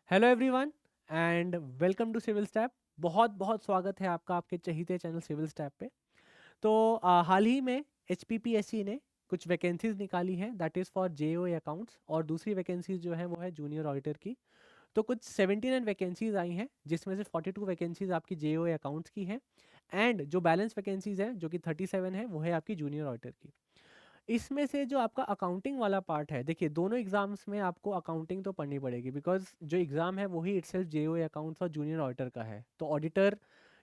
Hello everyone and welcome to Civil Step. बहुत बहुत स्वागत है आपका आपके चहीते चैनल सिविल स्टैप पे। तो हाल ही में एचपीपीएससी ने कुछ वैकेंसीज निकाली हैं that is for JOA accounts, और दूसरी वैकेंसीज जो है वो है जूनियर ऑडिटर की। तो कुछ 79 वैकेंसीज आई हैं जिसमें से 42 वैकेंसीज आपकी जेओए अकाउंट्स की हैं, एंड जो बैलेंस वैकेंसीज हैं जो कि 37 है वो है आपकी जूनियर ऑडिटर की। इसमें से जो आपका अकाउंटिंग वाला पार्ट है, देखिए दोनों एग्जाम्स में आपको अकाउंटिंग तो पढ़नी पड़ेगी, बिकॉज जो एग्ज़ाम है वही इटसेल्फ जेओए अकाउंट्स और जूनियर ऑडिटर का है। तो ऑडिटर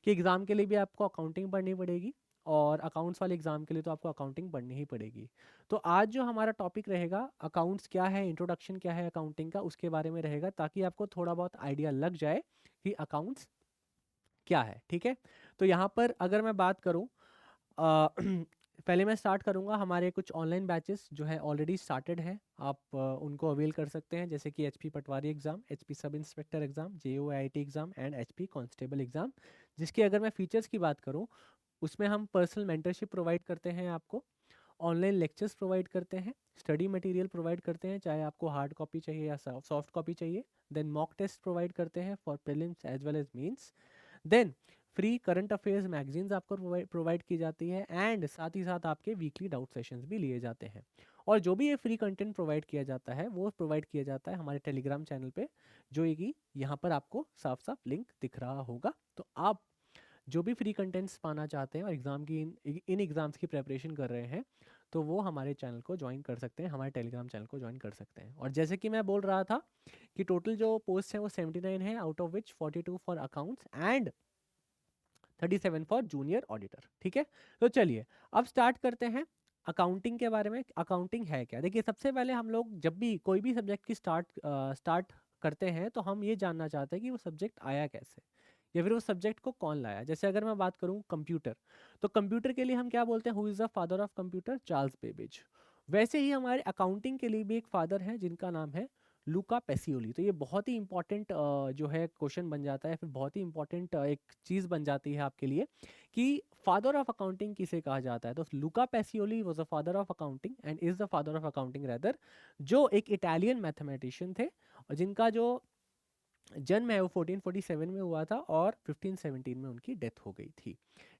के एग्ज़ाम के लिए भी आपको अकाउंटिंग पढ़नी पड़ेगी, और अकाउंट्स वाले एग्ज़ाम के लिए तो आपको अकाउंटिंग पढ़नी ही पड़ेगी। तो आज जो हमारा टॉपिक रहेगा, अकाउंट्स क्या है, इंट्रोडक्शन क्या है अकाउंटिंग का, उसके बारे में रहेगा, ताकि आपको थोड़ा बहुत आइडिया लग जाए कि अकाउंट्स क्या है। ठीक है, तो यहाँ पर अगर मैं बात करूँ, पहले मैं स्टार्ट करूंगा, हमारे कुछ ऑनलाइन बैचेस जो है ऑलरेडी स्टार्टेड हैं, आप उनको अवेल कर सकते हैं, जैसे कि HP Patwari exam, HP sub inspector exam, JOIT exam and HP constable exam. जिसकी अगर मैं फीचर्स की बात करूं, उसमें हम पर्सनल मेंटरशिप प्रोवाइड करते हैं आपको, ऑनलाइन लेक्चर्स प्रोवाइड करते हैं, स्टडी मटेरियल प्रोवाइड करते हैं, चाहे आपको हार्ड कॉपी चाहिए या सॉफ्ट कॉपी चाहिए। देन मॉक टेस्ट प्रोवाइड करते हैं for prelims as well as mains. Then free current affairs magazines आपको प्रोवाइड की जाती है, एंड साथ ही साथ आपके वीकली डाउट सेशंस भी लिए जाते हैं। और जो भी ये फ्री कंटेंट प्रोवाइड किया जाता है वो प्रोवाइड किया जाता है हमारे टेलीग्राम चैनल पे, जो ये कि यहाँ पर आपको साफ साफ लिंक दिख रहा होगा। तो आप जो भी फ्री कंटेंट्स पाना चाहते हैं और एग्ज़ाम की इन एग्ज़ाम्स की प्रेपरेशन कर रहे हैं, तो वो हमारे चैनल को ज्वाइन कर सकते हैं, हमारे टेलीग्राम चैनल को ज्वाइन कर सकते हैं। और जैसे कि मैं बोल रहा था कि टोटल जो पोस्ट हैं वो 79 है, out of which 42 for accounts and 37 for junior auditor. ठीक है, तो चलिए अब स्टार्ट करते हैं अकाउंटिंग के बारे में। अकाउंटिंग है क्या? देखिए, सबसे पहले हम लोग जब भी कोई भी सब्जेक्ट की स्टार्ट करते हैं तो हम ये जानना चाहते हैं कि वो सब्जेक्ट आया कैसे, या फिर वो सब्जेक्ट को कौन लाया। जैसे अगर मैं बात करूँ कंप्यूटर, तो कंप्यूटर के लिए हम क्या बोलते हैं, who is the father of computer? Charles Babbage. वैसे ही हमारे अकाउंटिंग के लिए भी एक फादर है जिनका नाम है लूका पेसियोली। तो ये बहुत ही इंपॉर्टेंट जो है क्वेश्चन बन जाता है, फिर बहुत ही इंपॉर्टेंट एक चीज़ बन जाती है आपके लिए कि फादर ऑफ अकाउंटिंग किसे कहा जाता है। तो लूका Pacioli was the father of accounting and is the father of accounting rather, जो एक इटालियन मैथमेटिशियन थे, और जिनका जो जन्म है वो 1447 में हुआ था और 1517 में उनकी डेथ हो गई थी।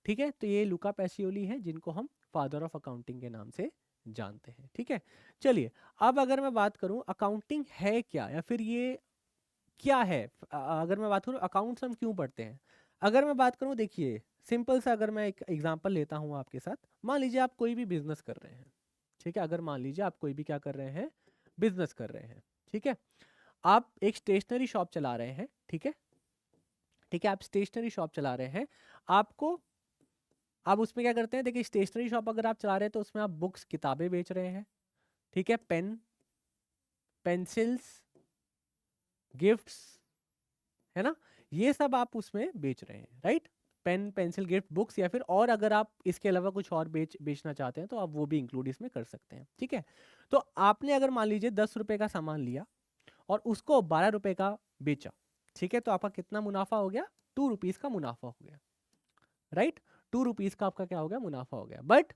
ठीक है, तो ये लूका पेसियोली हैं जिनको हम फादर ऑफ अकाउंटिंग के नाम से जानते हैं। ठीक है, चलिए अब अगर मैं बात करूं अकाउंटिंग है क्या, या फिर ये क्या है, अगर मैं बात करूं अकाउंट्स हम क्यों पढ़ते हैं। अगर मैं बात करूं, देखिए सिंपल सा अगर मैं एक एग्जांपल लेता हूं आपके साथ, मान लीजिए आप कोई भी बिजनेस कर रहे हैं। ठीक है, अगर मान लीजिए आप कोई भी क्या कर रहे हैं, बिजनेस कर रहे हैं। ठीक है, आप एक स्टेशनरी शॉप चला रहे हैं। ठीक है, ठीक है, आप स्टेशनरी शॉप चला रहे हैं। आपको आप उसमें क्या करते हैं, देखिए स्टेशनरी शॉप अगर आप चला रहे हैं तो उसमें आप बुक्स किताबें बेच रहे हैं। ठीक है, पेन, पेंसिल्स, गिफ्ट्स, है ना, ये सब आप उसमें बेच रहे हैं, right. Pen, pencil, gift, books, या फिर और अगर आप इसके अलावा कुछ और बेचना चाहते हैं तो आप वो भी इंक्लूड इसमें कर सकते हैं। ठीक है, तो आपने अगर मान लीजिए 10 रुपए का सामान लिया और उसको 12 रुपए का बेचा, ठीक है, तो आपका कितना मुनाफा हो गया? 2 रुपीज का मुनाफा हो गया, राइट। 2 रुपीज का आपका क्या हो गया? मुनाफा हो गया। बट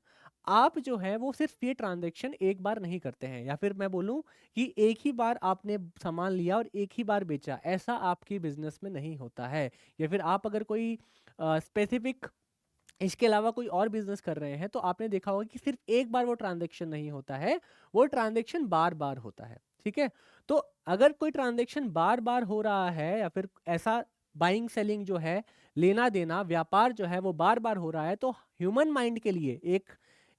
आप जो है वो सिर्फ ये ट्रांजेक्शन एक बार नहीं करते हैं, या फिर मैं बोलूं कि एक ही बार आपने सामान लिया और एक ही बार बेचा, ऐसा आपकी बिजनेस में नहीं होता है। या फिर आप अगर कोई स्पेसिफिक इसके अलावा कोई और बिजनेस कर रहे हैं तो आपने देखा होगा कि सिर्फ एक बार वो ट्रांजेक्शन नहीं होता है, वो ट्रांजेक्शन बार बार होता है। ठीक है, तो अगर कोई ट्रांजेक्शन बार बार हो रहा है, या फिर ऐसा बाइंग सेलिंग जो है, लेना देना व्यापार जो है वो बार बार हो रहा है, तो ह्यूमन माइंड के लिए, एक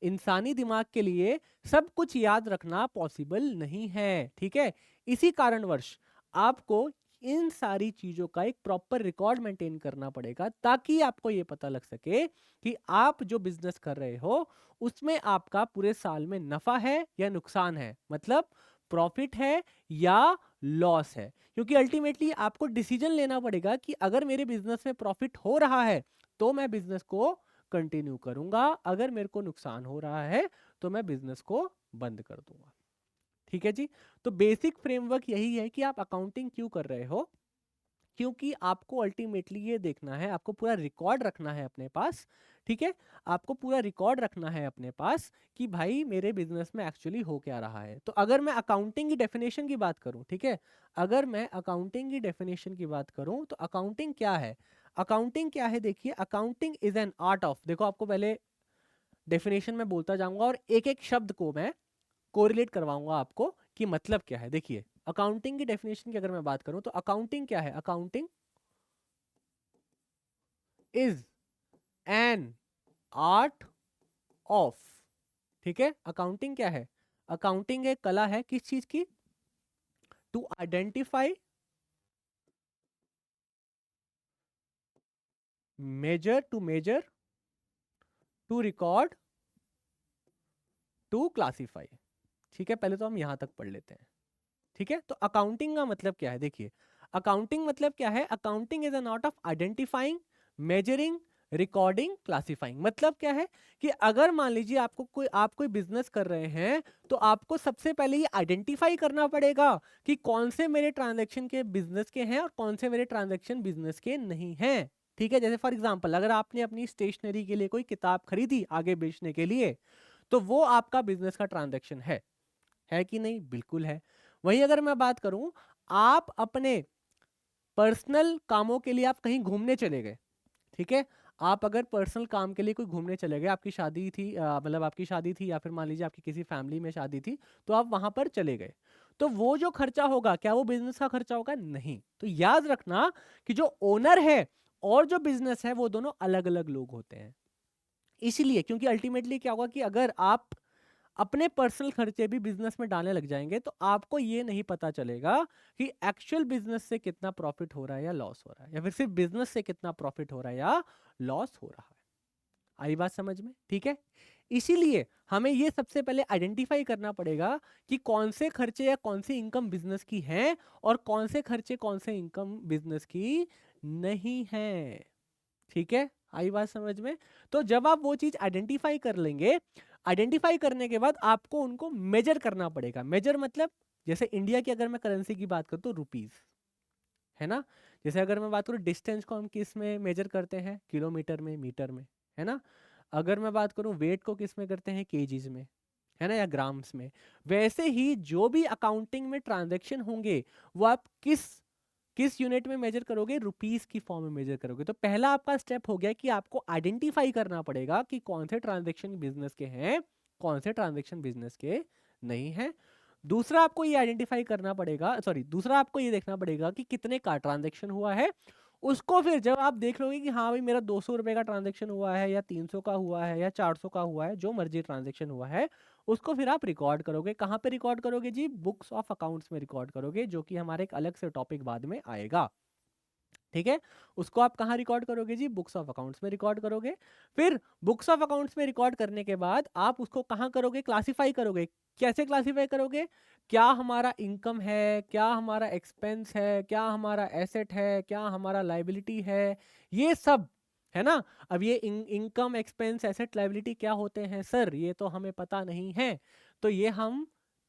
इंसानी दिमाग के लिए सब कुछ याद रखना पॉसिबल नहीं है। ठीक है, इसी कारणवश आपको इन सारी चीजों का एक प्रॉपर रिकॉर्ड मेंटेन करना पड़ेगा, ताकि आपको ये पता लग सके कि आप जो बिजनेस कर रहे हो उसमें आपका पूरे साल में नफा है या नुकसान है, मतलब प्रॉफिट है या लॉस है। क्योंकि अल्टीमेटली आपको डिसीजन लेना पड़ेगा कि अगर मेरे बिजनेस में प्रॉफिट हो रहा है तो मैं बिजनेस को कंटिन्यू करूंगा, अगर मेरे को नुकसान हो रहा है तो मैं बिजनेस को बंद कर दूंगा। ठीक है जी, तो बेसिक फ्रेमवर्क यही है कि आप अकाउंटिंग क्यों कर रहे हो, क्योंकि आपको अल्टीमेटली ये देखना है, आपको पूरा रिकॉर्ड रखना है अपने पास, ठीक है, आपको पूरा रिकॉर्ड रखना है अपने पास कि भाई मेरे बिजनेस में एक्चुअली हो क्या रहा है। तो अगर मैं अकाउंटिंग की डेफिनेशन की बात करूं, ठीक है, अगर मैं अकाउंटिंग की डेफिनेशन की बात करूं तो अकाउंटिंग क्या है, अकाउंटिंग क्या है, देखिए accounting is an art of, देखो आपको पहले डेफिनेशन में बोलता जाऊंगा और एक एक शब्द को मैं कोरिलेट करवाऊंगा आपको कि मतलब क्या है। देखिए अकाउंटिंग की डेफिनेशन की अगर मैं बात करूं तो अकाउंटिंग क्या है, accounting is an art of, ठीक है, अकाउंटिंग क्या है, अकाउंटिंग एक कला है किस चीज की, to identify, measure, to record, to classify. ठीक है, पहले तो हम यहां तक पढ़ लेते हैं, ठीक है। तो अकाउंटिंग का मतलब क्या है, देखिए अकाउंटिंग मतलब क्या है, accounting is an art of identifying, measuring, recording, classifying. मतलब क्या है कि अगर मान लीजिए आप कोई बिजनेस कर रहे हैं तो आपको सबसे पहले ये आइडेंटिफाई करना पड़ेगा कि कौन से मेरे ट्रांजैक्शन के बिजनेस के हैं और कौन से मेरे ट्रांजैक्शन बिजनेस के नहीं हैं, ठीक है। जैसे फॉर एग्जांपल अगर आपने अपनी स्टेशनरी के लिए कोई किताब खरीदी आगे बेचने के लिए, तो वो आपका बिजनेस का ट्रांजैक्शन है कि नहीं, बिल्कुल है। वहीं अगर मैं बात करूं, आप अपने पर्सनल कामों के लिए आप कहीं घूमने चले गए, ठीक है, आप अगर पर्सनल काम के लिए कोई घूमने चले गए, आपकी शादी थी, मतलब आपकी शादी थी या फिर मान लीजिए आपकी किसी फैमिली में शादी थी, तो आप वहां पर चले गए, तो वो जो खर्चा होगा क्या वो बिजनेस का खर्चा होगा, नहीं। तो याद रखना कि जो ओनर है और जो बिजनेस है वो दोनों अलग अलग लोग होते हैं। इसीलिए क्योंकि अल्टीमेटली क्या होगा कि अगर आप अपने पर्सनल खर्चे भी बिजनेस में डालने लग जाएंगे तो आपको ये नहीं पता चलेगा कि एक्चुअल बिजनेस से कितना प्रॉफिट हो रहा है या लॉस हो रहा है, या फिर सिर्फ बिजनेस से कितना प्रॉफिट हो रहा है या लॉस हो रहा है। आई बात समझ में, ठीक है। इसीलिए हमें ये सबसे पहले आइडेंटिफाई करना पड़ेगा कि कौन से खर्चे या कौन सी इनकम बिजनेस की हैं और कौन से खर्चे कौन से इनकम बिजनेस की नहीं है, ठीक है। आई बात समझ में। तो जब आप वो चीज आइडेंटिफाई कर लेंगे, आइडेंटिफाई करने के बाद आपको उनको मेजर करना पड़ेगा। मेजर मतलब जैसे इंडिया की अगर मैं करेंसी की बात करूं तो रुपीस, है ना। जैसे अगर मैं बात करूं डिस्टेंस को हम किस में मेजर करते हैं, किलोमीटर में, मीटर में, है ना। अगर मैं बात करूं वेट को किस में करते हैं, केजीज में, है ना, या ग्राम्स में। वैसे ही जो भी अकाउंटिंग में ट्रांजैक्शन होंगे वो आप किस किस यूनिट में मेजर करोगे, रुपीस की फॉर्म में मेजर करोगे। तो पहला आपका स्टेप हो गया कि आपको आइडेंटिफाई करना पड़ेगा कि कौन से ट्रांजैक्शन बिजनेस के हैं, कौन से ट्रांजैक्शन बिजनेस के नहीं है। दूसरा आपको ये आइडेंटिफाई करना पड़ेगा, सॉरी, दूसरा आपको ये देखना पड़ेगा कि कितने का ट्रांजैक्शन हुआ है। उसको फिर जब आप देख लोगे कि हाँ भाई मेरा 200 रुपए का ट्रांजैक्शन हुआ है या 300 का हुआ है या 400 का हुआ है, जो मर्जी ट्रांजैक्शन हुआ है, उसको फिर आप रिकॉर्ड करोगे। कहाँ पे रिकॉर्ड करोगे जी, बुक्स ऑफ अकाउंट्स में रिकॉर्ड करोगे, जो कि हमारे एक अलग से टॉपिक बाद में आएगा, ठीक है। उसको आप कहाँ रिकॉर्ड करोगे जी, बुक्स ऑफ अकाउंट्स में रिकॉर्ड करोगे। फिर बुक्स ऑफ अकाउंट्स में रिकॉर्ड करने के बाद आप उसको कहाँ करोगे, क्लासिफाई करोगे। कैसे क्लासिफाई करोगे, क्या हमारा इनकम है, क्या हमारा एक्सपेंस है, क्या हमारा एसेट है, क्या हमारा लाइबिलिटी है, ये सब, है ना। अब ये इनकम, एक्सपेंस, एसेट, लाइबिलिटी क्या होते हैं सर, ये तो हमें पता नहीं है। तो ये हम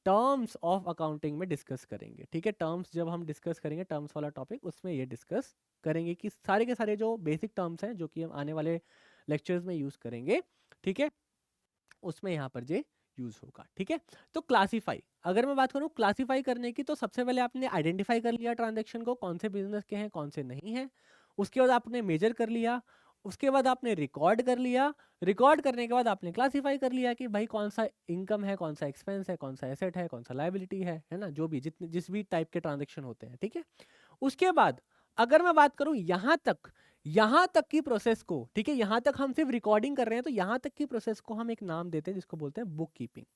टर्म्स ऑफ अकाउंटिंग में डिस्कस करेंगे, ठीक है। टर्म्स जब हम डिस्कस करेंगे, टर्म्स वाला टॉपिक, उसमें ये डिस्कस करेंगे कि सारे के सारे जो बेसिक टर्म्स हैं जो कि हम आने वाले लेक्चर्स में यूज करेंगे, ठीक है, उसमें यहाँ पर जे यूज होगा, ठीक है। तो क्लासीफाई, अगर मैं बात करूँ क्लासीफाई करने की, तो सबसे पहले आपने आइडेंटिफाई कर लिया ट्रांजेक्शन को, कौन से बिजनेस के हैं कौन से नहीं है। उसके बाद आपने मेजर कर लिया, उसके बाद आपने रिकॉर्ड कर लिया, रिकॉर्ड करने के बाद आपने क्लासीफाई कर लिया कि भाई कौन सा इनकम है, कौन सा एक्सपेंस है, कौन सा एसेट है, कौन सा लाइबिलिटी है ना, जो भी जितने जिस भी टाइप के ट्रांजेक्शन होते हैं, ठीक है। उसके बाद अगर मैं बात करूं यहां तक की प्रोसेस को, ठीक है, यहां तक हम सिर्फ रिकॉर्डिंग कर रहे हैं, तो यहां तक की प्रोसेस को हम एक नाम देते हैं जिसको बोलते हैं बुक कीपिंग,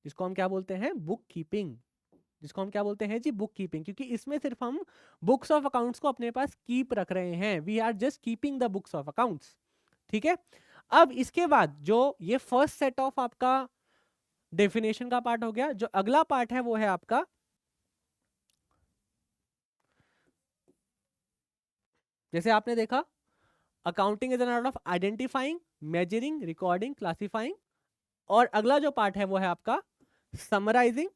जिसको हम क्या बोलते हैं, बुक कीपिंग, जिसको हम क्या बोलते हैं जी, बुक कीपिंग। क्योंकि इसमें सिर्फ हम बुक्स ऑफ अकाउंट्स को अपने पास कीप रख रहे हैं, we are just keeping the books of accounts, ठीक है। अब इसके बाद जो ये फर्स्ट सेट ऑफ आपका डेफिनेशन का पार्ट हो गया, जो अगला पार्ट है वो है आपका, जैसे आपने देखा accounting is an art of identifying, measuring, recording, classifying, और अगला जो पार्ट है वो है आपका समराइजिंग,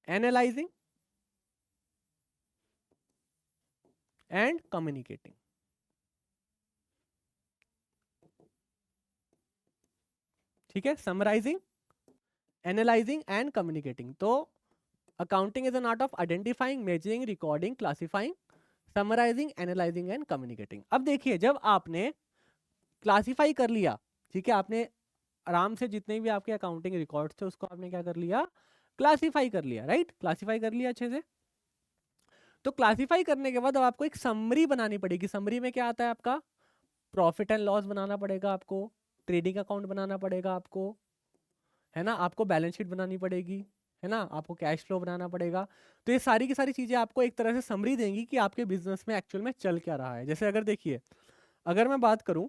एनालाइजिंग, एंड कम्युनिकेटिंग। ठीक है, समराइजिंग, एनालाइजिंग एंड कम्युनिकेटिंग। तो accounting is an art of identifying, measuring, recording, classifying, summarising, analysing and communicating. अब देखिए, जब आपने क्लासिफाई कर लिया, ठीक है, आपने आराम से जितने भी आपके अकाउंटिंग रिकॉर्ड्स थे उसको आपने क्या कर लिया, क्लासिफाई कर लिया, राइट, क्लासिफाई कर लिया अच्छे से। तो क्लासिफाई करने के बाद अब आपको एक समरी बनानी पड़ेगी। समरी में क्या आता है आपका, प्रॉफिट एंड लॉस बनाना पड़ेगा आपको, ट्रेडिंग अकाउंट बनाना पड़ेगा आपको, है ना, आपको बैलेंस शीट बनानी पड़ेगी, है ना, आपको कैश फ्लो बनाना पड़ेगा। तो ये सारी की सारी चीजें आपको एक तरह से समरी देंगी कि आपके बिजनेस में एक्चुअल में चल क्या रहा है। जैसे अगर देखिए, अगर मैं बात करूं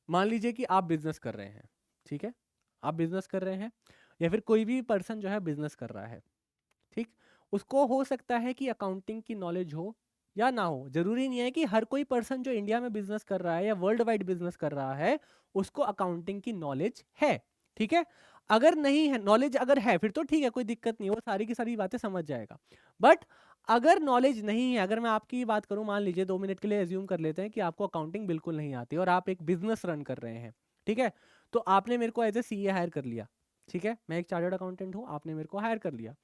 मान लीजिए कि आप बिजनेस कर रहे हैं, ठीक है, आप बिजनेस कर रहे हैं, या फिर कोई भी पर्सन जो है बिजनेस कर रहा है, ठीक, उसको हो सकता है कि अकाउंटिंग की नॉलेज हो या ना हो। जरूरी नहीं है कि हर कोई पर्सन जो इंडिया में बिजनेस कर रहा है या वर्ल्ड वाइड बिजनेस कर रहा है उसको अकाउंटिंग की नॉलेज है, ठीक है। अगर नहीं है नॉलेज, अगर है फिर तो ठीक है, कोई दिक्कत नहीं, वो सारी की सारी बातें समझ जाएगा। बट अगर नॉलेज नहीं है, अगर मैं आपकी बात करूं, मान लीजिए 2 मिनट के लिए एज्यूम कर लेते हैं कि आपको अकाउंटिंग बिल्कुल नहीं आती और आप एक बिजनेस रन कर रहे हैं, ठीक है, तो आपने मेरे को एज ए सीए हायर कर लिया, ठीक है, मैं एक चार्टर्ड अकाउंटेंट हूं, आपने मेरे को हायर कर लिया।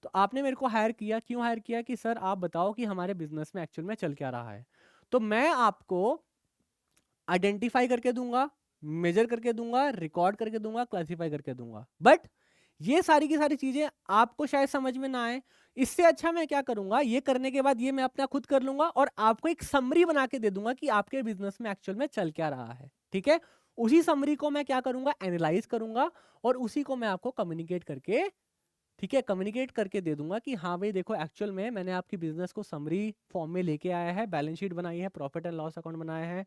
तो आपने मेरे को हायर किया, क्यों हायर किया, कि सर आप बताओ कि हमारे बिजनेस में एक्चुअल में चल क्या रहा है। तो मैं आपको आइडेंटिफाई करके दूंगा, मेजर करके दूंगा, रिकॉर्ड करके दूंगा, क्लासिफाई करके दूंगा। बट ये सारी की सारी चीजें आपको शायद समझ में ना आए। इससे अच्छा मैं क्या करूंगा, ये करने के बाद ये मैं अपना खुद कर लूंगा और आपको एक समरी बना के दे दूंगा कि आपके बिजनेस में एक्चुअल में चल क्या रहा है, ठीक है। उसी समरी को मैं क्या करूंगा, एनालाइज करूंगा और उसी को मैं आपको कम्युनिकेट करके, ठीक है, कम्युनिकेट करके दे दूंगा कि हाँ भाई देखो, एक्चुअल में मैंने आपकी बिजनेस को समरी फॉर्म में लेके आया है, बैलेंस शीट बनाई है, प्रॉफिट एंड लॉस अकाउंट बनाया है,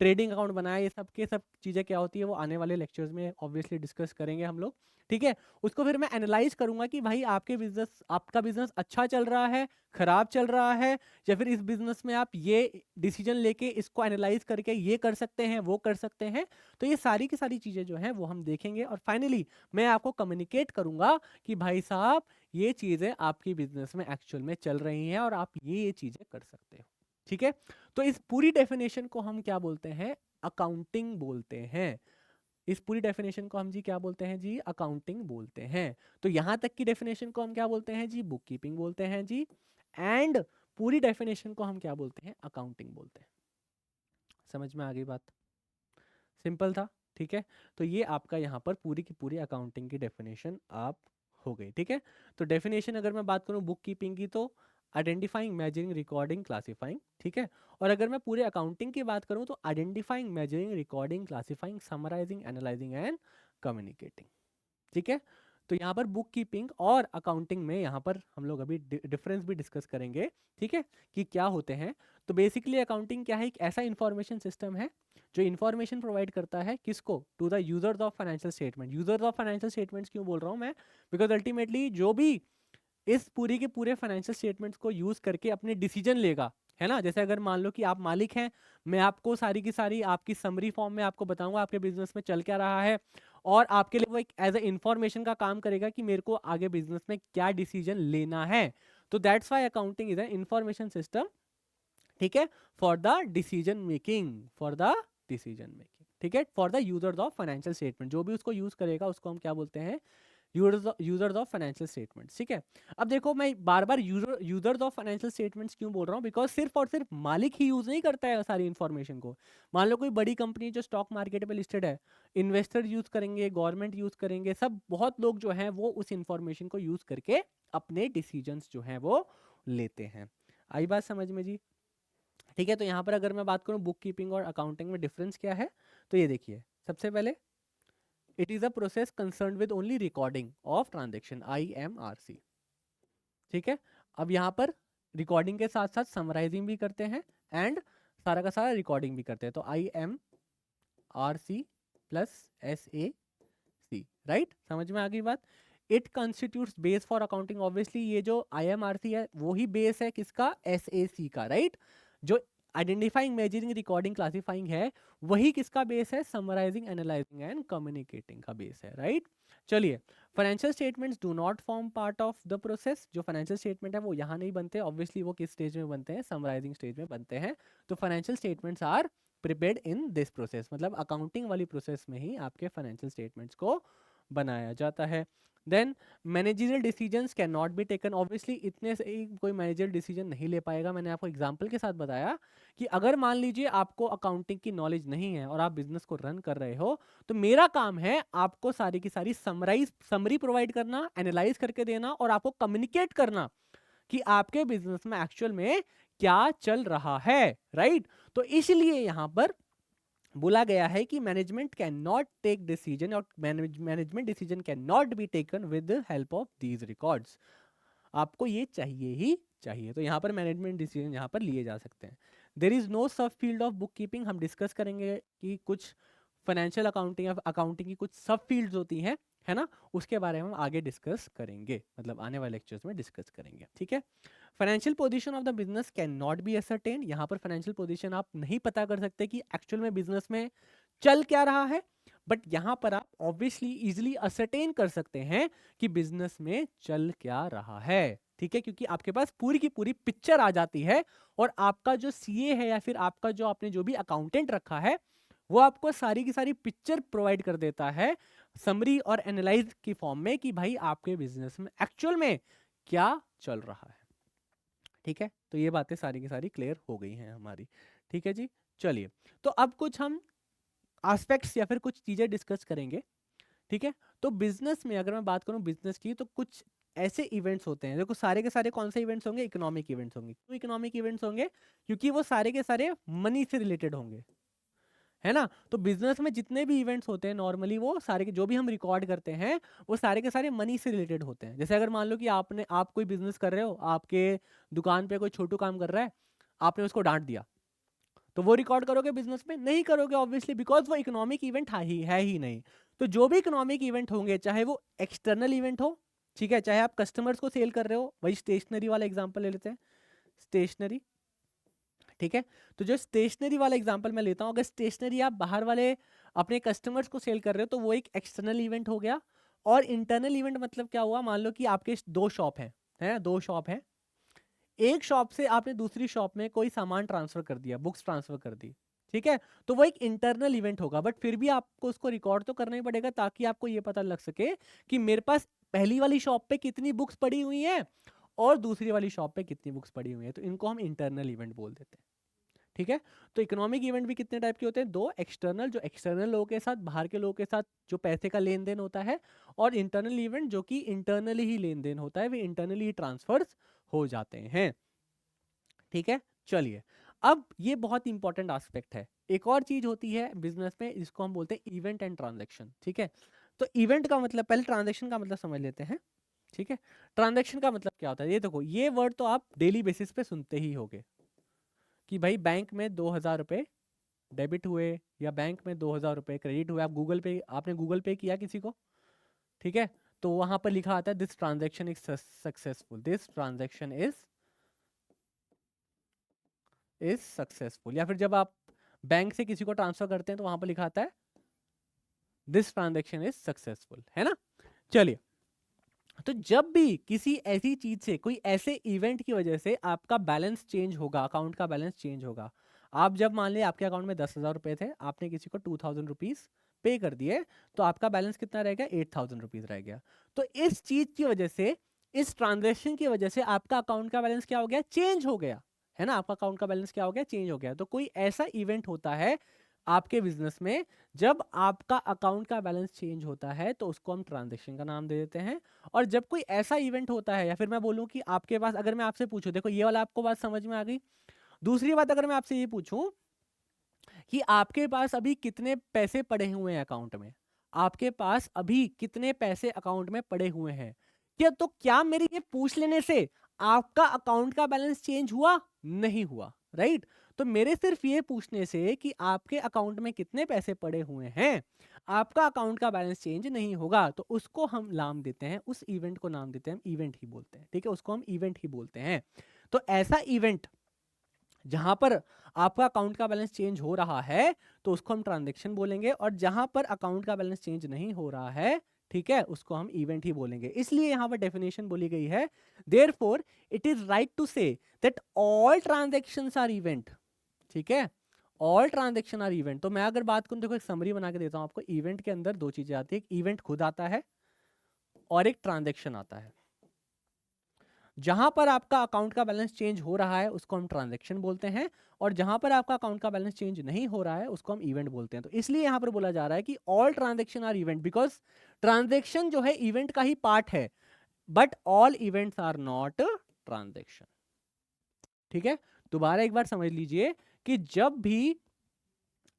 ट्रेडिंग अकाउंट बनाया है। ये सब के सब चीज़ें क्या होती है वो आने वाले लेक्चर्स में ऑब्वियसली डिस्कस करेंगे हम लोग, ठीक है। उसको फिर मैं एनालाइज करूंगा कि भाई आपके बिजनेस, आपका बिजनेस अच्छा चल रहा है, खराब चल रहा है, या फिर इस बिजनेस में आप ये डिसीजन लेके इसको एनालाइज करके ये कर सकते हैं, वो कर सकते हैं। तो ये सारी की सारी चीज़ें जो हैं वो हम देखेंगे और फाइनली मैं आपको कम्युनिकेट करूंगा कि भाई साहब ये चीजें आपकी बिजनेस में एक्चुअल में चल रही हैं और आप ये चीजें कर सकते हो, ठीक है। तो इस पूरी डेफिनेशन को हम क्या बोलते हैं, अकाउंटिंग बोलते हैं। इस पूरी डेफिनेशन को हम जी क्या बोलते हैं, जी अकाउंटिंग बोलते हैं। तो यहां तक की डेफिनेशन को हम क्या बोलते हैं जी, बुक कीपिंग बोलते हैं जी, एंड पूरी डेफिनेशन को हम क्या बोलते हैं, अकाउंटिंग बोलते हैं। समझ में आ गई बात, सिंपल था, ठीक है। तो ये आपका यहाँ पर पूरी की पूरी अकाउंटिंग की डेफिनेशन आप हो गई, ठीक है। तो डेफिनेशन अगर मैं बात करूँ बुक कीपिंग की, तो आइडेंटिफाइंग, मेजरिंग, रिकॉर्डिंग, क्लासिफाइंग, ठीक है। और अगर मैं पूरे अकाउंटिंग की बात करूँ तो identifying, measuring, recording, classifying, summarising, analysing and communicating, ठीक है। तो यहाँ पर बुक कीपिंग और अकाउंटिंग में यहाँ पर हम लोग अभी डिफरेंस भी डिस्कस करेंगे, ठीक है, कि क्या होते हैं। तो बेसिकली अकाउंटिंग क्या है, एक ऐसा इंफॉर्मेशन सिस्टम है जो इंफॉर्मेशन प्रोवाइड करता है किसको, to the users of financial statement. Users of financial statements क्यों बोल रहा हूँ मैं, बिकॉज अल्टीमेटली जो भी इस पूरी के पूरे फाइनेंशियल स्टेटमेंट्स को यूज करके अपने डिसीजन लेगा, है ना, जैसे अगर मान लो कि आप मालिक हैं, मैं आपको सारी की सारी आपकी समरी फॉर्म में आपको बताऊंगा आपके बिजनेस में चल क्या रहा है, और आपके लिए वो एक एज ए इंफॉर्मेशन का काम करेगा कि मेरे को आगे बिजनेस में क्या डिसीजन लेना है। तो that's why accounting is an information system, ठीक है, for the decision making, for the decision making, ठीक है, for the users of financial statement. जो भी उसको यूज करेगा उसको हम क्या बोलते हैं, यूजर्स ऑफ फाइनेंशियल स्टेटमेंट्स, ठीक है। अब देखो मैं बार बार यूजर्स ऑफ फाइनेंशियल स्टेटमेंट्स क्यों बोल रहा हूँ, बिकॉज सिर्फ और सिर्फ मालिक ही यूज नहीं करता है सारी इंफॉर्मेशन को। मान लो कोई बड़ी कंपनी जो स्टॉक मार्केट पे लिस्टेड है, इन्वेस्टर यूज करेंगे, गवर्नमेंट यूज करेंगे, सब बहुत लोग जो हैं वो उस इंफॉर्मेशन को यूज करके अपने डिसीजंस जो हैं वो लेते हैं। आई बात समझ में जी, ठीक है। तो यहाँ पर अगर मैं बात करूँ बुक कीपिंग और अकाउंटिंग में डिफरेंस क्या है, तो ये देखिए, सबसे पहले it is a process concern with only recording of transaction, IMRC, ठीक है। अब यहाँ पर रिकॉर्डिंग के साथ साथ समराइजिंग भी करते हैं एंड सारा का सारा रिकॉर्डिंग भी करते हैं। तो IMRC प्लस SAC, राइट, समझ में आ गई बात। It constitutes base for accounting, obviously ये जो IMRC है वो ही बेस है किसका, SAC का, राइट। जो आइडेंटिफाइंग, मेजरिंग, रिकॉर्डिंग, क्लासिफाइंग है वही किसका बेस है, समराइजिंग, एनालाइजिंग एंड कम्युनिकेटिंग का बेस है, राइट। चलिए financial statements do not form part of the process. जो फाइनेंशियल स्टेटमेंट है वो यहाँ नहीं बनते, ऑब्वियसली वो किस स्टेज में बनते हैं, समराइजिंग स्टेज में बनते हैं। तो financial statements are prepared in this process, मतलब अकाउंटिंग वाली प्रोसेस में ही आपके फाइनेंशियल स्टेटमेंट्स को बनाया जाता है। Then managerial decisions can not be taken, obviously इतने से ही कोई मैनेजरियल डिसीजन नहीं ले पाएगा। मैंने आपको एग्जांपल के साथ बताया कि अगर मान लीजिए आपको अकाउंटिंग की नॉलेज नहीं है और आप बिजनेस को रन कर रहे हो, तो मेरा काम है आपको सारी की सारी समरी प्रोवाइड करना, एनालाइज करके देना और आपको कम्युनिकेट करना कि आपके बिजनेस में एक्चुअल में क्या चल रहा है, राइट। तो इसलिए यहां पर बोला गया है कि management can not take decision और management decision can not be taken with help of these records. आपको ये चाहिए ही चाहिए। तो यहाँ पर मैनेजमेंट डिसीजन यहाँ पर लिए जा सकते हैं। देर इज नो सब फील्ड ऑफ बुक कीपिंग। हम डिस्कस करेंगे कि कुछ फाइनेंशियल अकाउंटिंग या अकाउंटिंग की कुछ सब फील्ड्स होती हैं, है ना, उसके बारे में हम आगे डिस्कस करेंगे, मतलब आने वाले लेक्चर्स में डिस्कस करेंगे, ठीक है। Financial position of the business can not B ascertain. यहाँ पर फाइनेंशियल पोजीशन आप नहीं पता कर सकते कि एक्चुअल में बिजनेस में चल क्या रहा है, बट यहाँ पर आप ऑब्वियसली इजिली असरटेन कर सकते हैं कि बिजनेस में चल क्या रहा है, ठीक है, क्योंकि आपके पास पूरी की पूरी पिक्चर आ जाती है और आपका जो सीए है या फिर आपका जो आपने जो भी अकाउंटेंट रखा है वो आपको सारी की सारी पिक्चर प्रोवाइड कर देता है समरी और एनालाइज की फॉर्म में कि भाई आपके बिजनेस में एक्चुअल में क्या चल रहा है, ठीक है। तो ये बातें सारी की सारी क्लियर हो गई हैं हमारी, ठीक है जी। चलिए, तो अब कुछ हम एस्पेक्ट्स या फिर कुछ चीजें डिस्कस करेंगे, ठीक है। तो बिजनेस में अगर मैं बात करूं बिजनेस की, तो कुछ ऐसे इवेंट्स होते हैं, देखो सारे के सारे कौन से इवेंट्स होंगे, इकोनॉमिक इवेंट्स होंगे। क्यों इकोनॉमिक इवेंट्स होंगे? क्योंकि वो सारे के सारे मनी से रिलेटेड होंगे, है ना। तो बिजनेस में जितने भी इवेंट्स होते हैं नॉर्मली वो सारे के जो भी हम रिकॉर्ड करते हैं वो सारे के सारे मनी से रिलेटेड होते हैं। जैसे अगर मान लो कि आप कोई बिजनेस कर रहे हो, आपके दुकान पे कोई छोटू काम कर रहा है, आपने उसको डांट दिया, तो वो रिकॉर्ड करोगे बिजनेस में? नहीं करोगे ऑब्वियसली, बिकॉज वो इकोनॉमिक इवेंट है ही नहीं। तो जो भी इकोनॉमिक इवेंट होंगे, चाहे वो एक्सटर्नल इवेंट हो, ठीक है, चाहे आप कस्टमर्स को सेल कर रहे हो, वही स्टेशनरी वाला एग्जांपल ले लेते हैं, स्टेशनरी, ठीक है। तो जो स्टेशनरी वाला एग्जांपल मैं लेता हूं, अगर स्टेशनरी आप बाहर वाले अपने कस्टमर्स को सेल कर रहे हो तो वो एक एक्सटर्नल इवेंट हो गया। और इंटरनल इवेंट मतलब क्या हुआ, मान लो कि आपके दो शॉप है, दो शॉप है, एक शॉप से आपने दूसरी शॉप में कोई सामान ट्रांसफर कर दिया, बुक्स ट्रांसफर कर दी, ठीक है। तो वो एक इंटरनल इवेंट होगा, बट फिर भी आपको उसको रिकॉर्ड तो करना ही पड़ेगा ताकि आपको ये पता लग सके कि मेरे पास पहली वाली शॉप पे कितनी बुक्स पड़ी हुई हैं और दूसरी वाली शॉप पे कितनी बुक्स पड़ी हुई हैं। तो इनको हम इंटरनल इवेंट बोल देते हैं, ठीक है। तो इकोनॉमिक इवेंट भी कितने टाइप के होते हैं? दो, एक्सटर्नल जो एक्सटर्नल लोगों के साथ, बाहर के लोगों के साथ जो पैसे का लेन देन होता है, और इंटरनल इवेंट जो कि इंटरनली ही लेन देन होता है, वे इंटरनली ही ट्रांसफर्स हो जाते हैं, ठीक है। चलिए, अब ये बहुत इंपॉर्टेंट एस्पेक्ट है। एक और चीज होती है बिजनेस में, जिसको हम बोलते हैं इवेंट एंड ट्रांजैक्शन, ठीक है। तो इवेंट का मतलब, पहले ट्रांजैक्शन का मतलब समझ लेते हैं, ठीक है। ट्रांजैक्शन का मतलब क्या होता है? ये देखो, ये वर्ड तो आप डेली बेसिस पे सुनते ही होगे कि भाई बैंक में 2000 रुपए डेबिट हुए या बैंक में 2000 रुपए क्रेडिट हुए। आपने गूगल पे किया किसी को, ठीक है, तो वहां पर लिखा आता है this transaction is successful, this transaction is successful. या फिर जब आप बैंक से किसी को ट्रांसफर करते हैं तो वहां पर लिखा आता है दिस ट्रांजैक्शन इज सक्सेसफुल, है ना। चलिए, तो जब भी किसी ऐसी चीज से, कोई ऐसे इवेंट की वजह से आपका बैलेंस चेंज होगा, अकाउंट का बैलेंस चेंज होगा, आप जब मान लिया आपके अकाउंट में 10,000 रुपए थे, आपने किसी को 2000 रुपीज पे कर दिए, तो आपका बैलेंस कितना रह गया? 8000 रुपीज रह गया। तो इस चीज की वजह से, इस ट्रांजेक्शन की वजह से आपका अकाउंट का बैलेंस क्या हो गया? चेंज हो गया, है ना। आपका अकाउंट का बैलेंस क्या हो गया? चेंज हो गया। तो कोई ऐसा इवेंट होता है आपके बिजनेस में जब आपका अकाउंट का बैलेंस चेंज होता है, तो उसको हम ट्रांजेक्शन का नाम दे देते हैं। और जब कोई ऐसा इवेंट होता है, या फिर मैं बोलूं कि आपके पास, अगर मैं आपसे पूछूं, देखो ये वाला आपको बात समझ में आ गई। दूसरी बात, अगर मैं आपसे ये पूछूं कि आपके पास अभी कितने पैसे पड़े हुए हैं अकाउंट में, आपके पास अभी कितने पैसे अकाउंट में पड़े हुए हैं, क्या तो क्या मेरे ये पूछ लेने से आपका अकाउंट का बैलेंस चेंज हुआ? नहीं हुआ, राइट। तो मेरे सिर्फ ये पूछने से कि आपके अकाउंट में कितने पैसे पड़े हुए हैं, आपका अकाउंट का बैलेंस चेंज नहीं होगा। तो उसको हम नाम देते हैं, उस इवेंट को नाम देते हैं, हम इवेंट ही बोलते हैं, ठीक है, उसको हम इवेंट ही बोलते हैं। तो ऐसा इवेंट जहां पर आपका अकाउंट का बैलेंस चेंज हो रहा है तो उसको हम ट्रांजैक्शन बोलेंगे, और जहां पर अकाउंट का बैलेंस चेंज नहीं हो रहा है, ठीक है, उसको हम इवेंट ही बोलेंगे। इसलिए यहाँ पर डेफिनेशन बोली गई है, therefore it is right to say that all transactions are event. ठीक है, ऑल ट्रांजैक्शन आर इवेंट। तो मैं अगर बात करूं, देखो एक समरी बना के देता हूं आपको। इवेंट के अंदर दो चीजें आती है, एक इवेंट खुद आता है और एक ट्रांजैक्शन आता है। जहां पर आपका अकाउंट का बैलेंस चेंज हो रहा है उसको हम ट्रांजैक्शन बोलते हैं, और जहां पर आपका अकाउंट का बैलेंस चेंज नहीं हो रहा है उसको हम इवेंट बोलते हैं। तो इसलिए यहां पर बोला जा रहा है कि all transaction are event, because transaction जो है इवेंट का ही पार्ट है, but all events are not transaction. ठीक है, दोबारा एक बार समझ लीजिए कि जब भी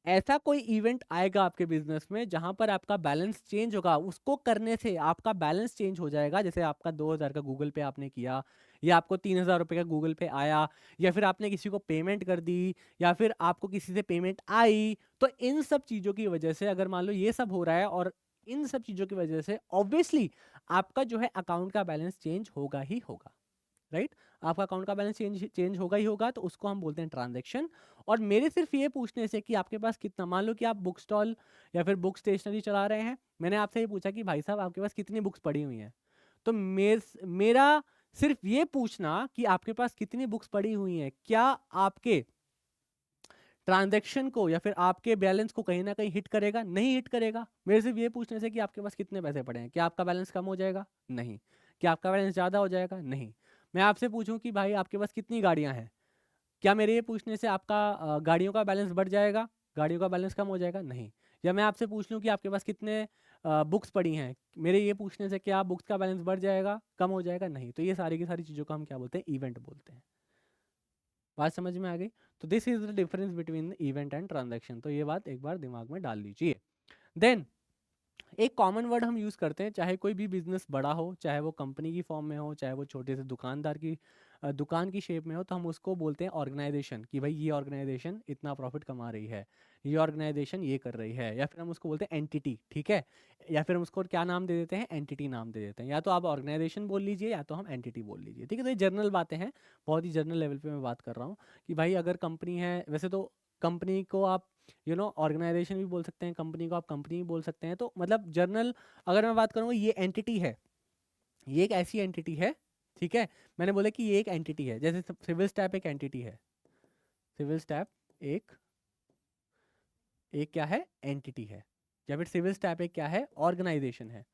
ऐसा कोई इवेंट आएगा आपके बिजनेस में जहां पर आपका बैलेंस चेंज होगा, उसको करने से आपका बैलेंस चेंज हो जाएगा। जैसे आपका 2000 का गूगल पे आपने किया, या आपको 3000 रुपए का गूगल पे आया, या फिर आपने किसी को पेमेंट कर दी, या फिर आपको किसी से पेमेंट आई, तो इन सब चीजों की वजह से अगर मान लो ये सब हो रहा है, और इन सब चीजों की वजह से ऑब्वियसली आपका जो है अकाउंट का बैलेंस चेंज होगा ही होगा। राइट, आपका अकाउंट का बैलेंस चेंज होगा ही होगा, तो उसको हम बोलते हैं ट्रांजैक्शन। और मेरे सिर्फ ये पूछने से कि आपके पास कितना, मान लो कि आप बुक स्टॉल या फिर बुक स्टेशनरी चला रहे हैं, मैंने आपसे ये पूछा कि भाई साहब आपके पास कितनी बुक्स पड़ी हुई हैं, तो मेरा सिर्फ ये पूछना कि आपके पास कितनी बुक्स पड़ी हुई हैं, क्या आपके ट्रांजैक्शन को या फिर आपके बैलेंस को कहीं ना कहीं हिट करेगा? नहीं हिट करेगा। मेरे सिर्फ ये पूछने से कि आपके पास कितने पैसे पड़े हैं, क्या आपका बैलेंस कम हो जाएगा? नहीं। क्या आपका बैलेंस ज़्यादा हो जाएगा? नहीं। मैं आपसे पूछूं कि भाई आपके पास कितनी गाड़ियां हैं, क्या मेरे ये पूछने से आपका गाड़ियों का बैलेंस बढ़ जाएगा, गाड़ियों का बैलेंस कम हो जाएगा? नहीं। या मैं आपसे पूछ लूं कि आपके पास कितने बुक्स पड़ी हैं, मेरे ये पूछने से क्या बुक्स का बैलेंस बढ़ जाएगा, कम हो जाएगा? नहीं। तो ये सारी की सारी चीज़ों को हम क्या बोलते हैं? इवेंट बोलते हैं। बात समझ में आ गई? तो this is the difference between event and transaction. तो ये बात एक बार दिमाग में डाल लीजिए। देन एक कॉमन वर्ड हम यूज़ करते हैं, चाहे कोई भी बिजनेस बड़ा हो, चाहे वो कंपनी की फॉर्म में हो, चाहे वो छोटे से दुकानदार की दुकान की शेप में हो, तो हम उसको बोलते हैं ऑर्गेनाइजेशन। कि भाई ये ऑर्गेनाइजेशन इतना प्रॉफिट कमा रही है, ये ऑर्गेनाइजेशन ये कर रही है, या फिर हम उसको बोलते हैं एंटिटी। ठीक है, या फिर हम उसको क्या नाम दे देते हैं? एंटिटी नाम दे देते हैं। या तो आप ऑर्गेनाइजेशन बोल लीजिए या तो हम एंटिटी बोल लीजिए। ठीक है, तो ये जनरल बातें हैं, बहुत ही जनरल लेवल पे मैं बात कर रहा हूँ कि भाई अगर कंपनी है, वैसे तो कंपनी को आप ऑर्गेनाइजेशन भी बोल सकते हैं, कंपनी को आप कंपनी भी बोल सकते हैं। तो मतलब जर्नल अगर मैं बात करूँ, ये एंटिटी है, ये एक ऐसी एंटिटी है। ठीक है, मैंने बोला कि ये एक एंटिटी है, जैसे सिविल स्टैप एक एंटिटी है। सिविल स्टैप एक एक क्या है? एंटिटी है। या फिर सिविल स्टैप एक क्या है? ऑर्गेनाइजेशन है।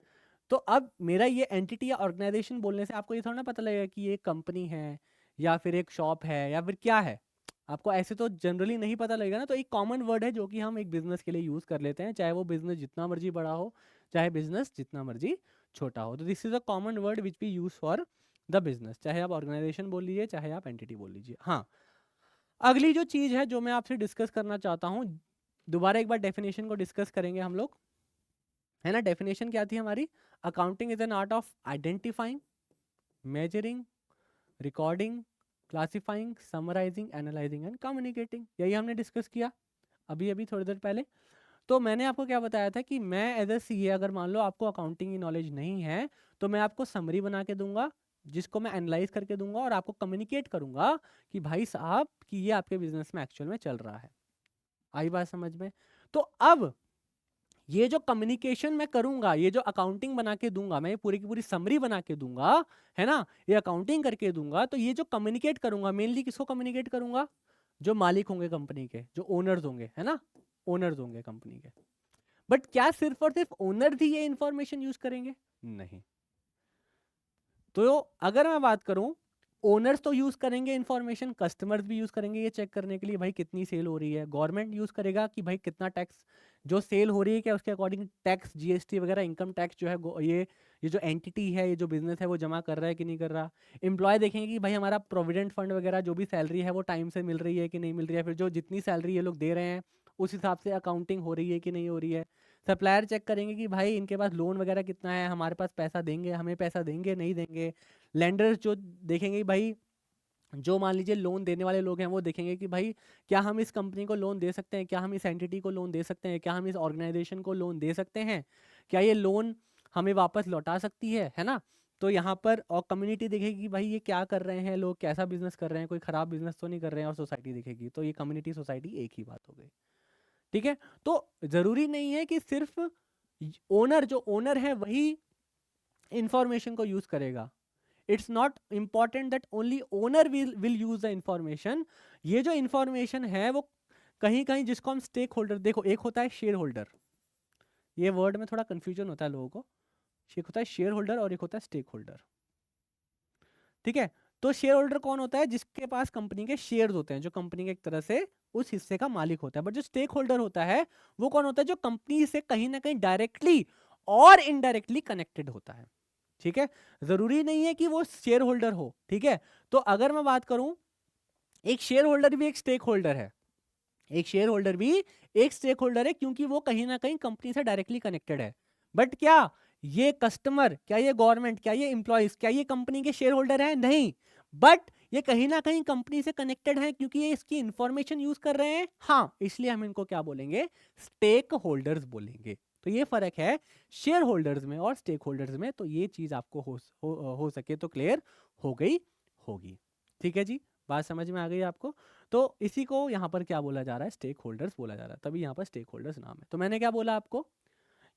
तो अब मेरा ये एंटिटी या ऑर्गेनाइजेशन बोलने से आपको ये थोड़ा ना पता लगेगा कि ये कंपनी है या फिर एक शॉप है या फिर क्या है। आपको ऐसे तो जनरली नहीं पता लगेगा ना। तो एक कॉमन वर्ड है जो कि हम एक बिजनेस के लिए यूज कर लेते हैं, चाहे वो बिजनेस जितना मर्जी बड़ा हो, चाहे बिजनेस जितना मर्जी छोटा हो। तो this is a common word which we use for the business, चाहे आप ऑर्गेनाइजेशन बोल लीजिए चाहे आप एंटिटी बोल लीजिए। हाँ, अगली जो चीज है जो मैं आपसे डिस्कस करना चाहता हूँ, दोबारा एक बार डेफिनेशन को डिस्कस करेंगे हम लोग, है ना। डेफिनेशन क्या थी हमारी? Accounting is an art of identifying, measuring, recording, classifying, summarising, analysing and communicating. यही हमने डिस्कस किया अभी अभी थोड़ी देर पहले। तो मैंने आपको क्या बताया था कि मैं एज ए सीए, अगर मान लो आपको अकाउंटिंग की नॉलेज नहीं है, तो मैं आपको समरी बना के दूंगा जिसको मैं एनालाइज करके दूंगा और आपको कम्युनिकेट करूंगा कि भाई साहब कि ये आपके बिजनेस में एक्चुअल में चल रहा है। आई बात समझ में? तो अब ये जो कम्युनिकेशन मैं करूंगा, ये जो अकाउंटिंग बना के दूंगा, मैं ये पूरी की पूरी समरी बना के दूंगा, है ना, ये अकाउंटिंग करके दूंगा, तो ये जो कम्युनिकेट करूंगा मेनली किसको कम्युनिकेट करूंगा? जो मालिक होंगे कंपनी के, जो ओनर्स होंगे, है ना, ओनर्स होंगे कंपनी के। बट क्या सिर्फ और सिर्फ ओनर्स ही ये इंफॉर्मेशन यूज करेंगे? नहीं। तो अगर मैं बात करूं, ओनर्स तो यूज करेंगे इंफॉर्मेशन, कस्टमर्स भी यूज करेंगे ये चेक करने के लिए भाई कितनी सेल हो रही है, गवर्नमेंट यूज करेगा कि भाई कितना टैक्स जो सेल हो रही है क्या उसके अकॉर्डिंग टैक्स, जीएसटी वगैरह, इनकम टैक्स जो है ये जो एंटिटी है, ये जो बिजनेस है वो जमा कर रहा है कि नहीं कर रहा। एम्प्लॉय देखेंगे कि भाई हमारा प्रोविडेंट फंड वगैरह जो भी सैलरी है वो टाइम से मिल रही है कि नहीं मिल रही है, फिर जो जितनी सैलरी ये लोग दे रहे हैं उस हिसाब से अकाउंटिंग हो रही है कि नहीं हो रही है। सप्लायर चेक करेंगे कि भाई इनके पास लोन वगैरह कितना है, हमारे पास पैसा देंगे, हमें पैसा देंगे नहीं देंगे। लेंडर्स जो देखेंगे भाई, जो मान लीजिए लोन देने वाले लोग हैं वो देखेंगे कि भाई क्या हम इस कंपनी को लोन दे सकते हैं, क्या हम इस एंटिटी को लोन दे सकते हैं, क्या हम इस ऑर्गेनाइजेशन को लोन दे सकते हैं, क्या ये लोन हमें वापस लौटा सकती है ना। तो यहाँ पर और कम्युनिटी देखेगी कि भाई ये क्या कर रहे हैं लोग, कैसा बिजनेस कर रहे हैं, कोई खराब बिजनेस तो नहीं कर रहे हैं, और सोसाइटी देखेगी। तो ये कम्युनिटी सोसाइटी एक ही बात हो गई। ठीक है, तो जरूरी नहीं है कि सिर्फ ओनर, जो ओनर है वही इंफॉर्मेशन को यूज करेगा। It's not important that only owner will use the information. ये जो इंफॉर्मेशन है वो कहीं कहीं, जिसको हम स्टेक होल्डर, देखो एक होता है शेयर होल्डर, ये वर्ड में थोड़ा कंफ्यूजन होता है लोगों को, एक होता है शेयर होल्डर और एक होता है स्टेक होल्डर, ठीक है। तो शेयर होल्डर कौन होता है? जिसके पास कंपनी के शेयर्स होते हैं, जो कंपनी के एक तरह से उस हिस्से का मालिक होता है। बट जो स्टेक होल्डर होता है वो कौन होता है? जो कंपनी से कहीं ना कहीं डायरेक्टली और इनडायरेक्टली कनेक्टेड होता है, ठीक है। जरूरी नहीं है कि वो शेयर होल्डर हो, ठीक है। तो अगर मैं बात करूं, एक शेयर होल्डर भी एक स्टेक होल्डर है, एक शेयर होल्डर भी एक स्टेक होल्डर है, क्योंकि वो कहीं ना कहीं कंपनी से डायरेक्टली कनेक्टेड है। बट क्या ये कस्टमर, क्या ये गवर्नमेंट, क्या ये एम्प्लॉइज, क्या ये कंपनी के शेयर होल्डर है? नहीं। बट ये कहीं ना कहीं कंपनी से कनेक्टेड है, क्योंकि ये इसकी इंफॉर्मेशन यूज कर रहे हैं, हाँ, इसलिए हम इनको क्या बोलेंगे? स्टेक होल्डर्स बोलेंगे। तो ये फर्क है शेयर होल्डर्स में और स्टेक होल्डर्स में। तो ये चीज आपको हो सके तो क्लियर हो गई होगी, ठीक है जी। बात समझ में आ गई आपको? तो इसी को यहाँ पर क्या बोला जा रहा है? स्टेक होल्डर्स बोला जा रहा है, तभी यहाँ पर स्टेक होल्डर्स नाम है। तो मैंने क्या बोला आपको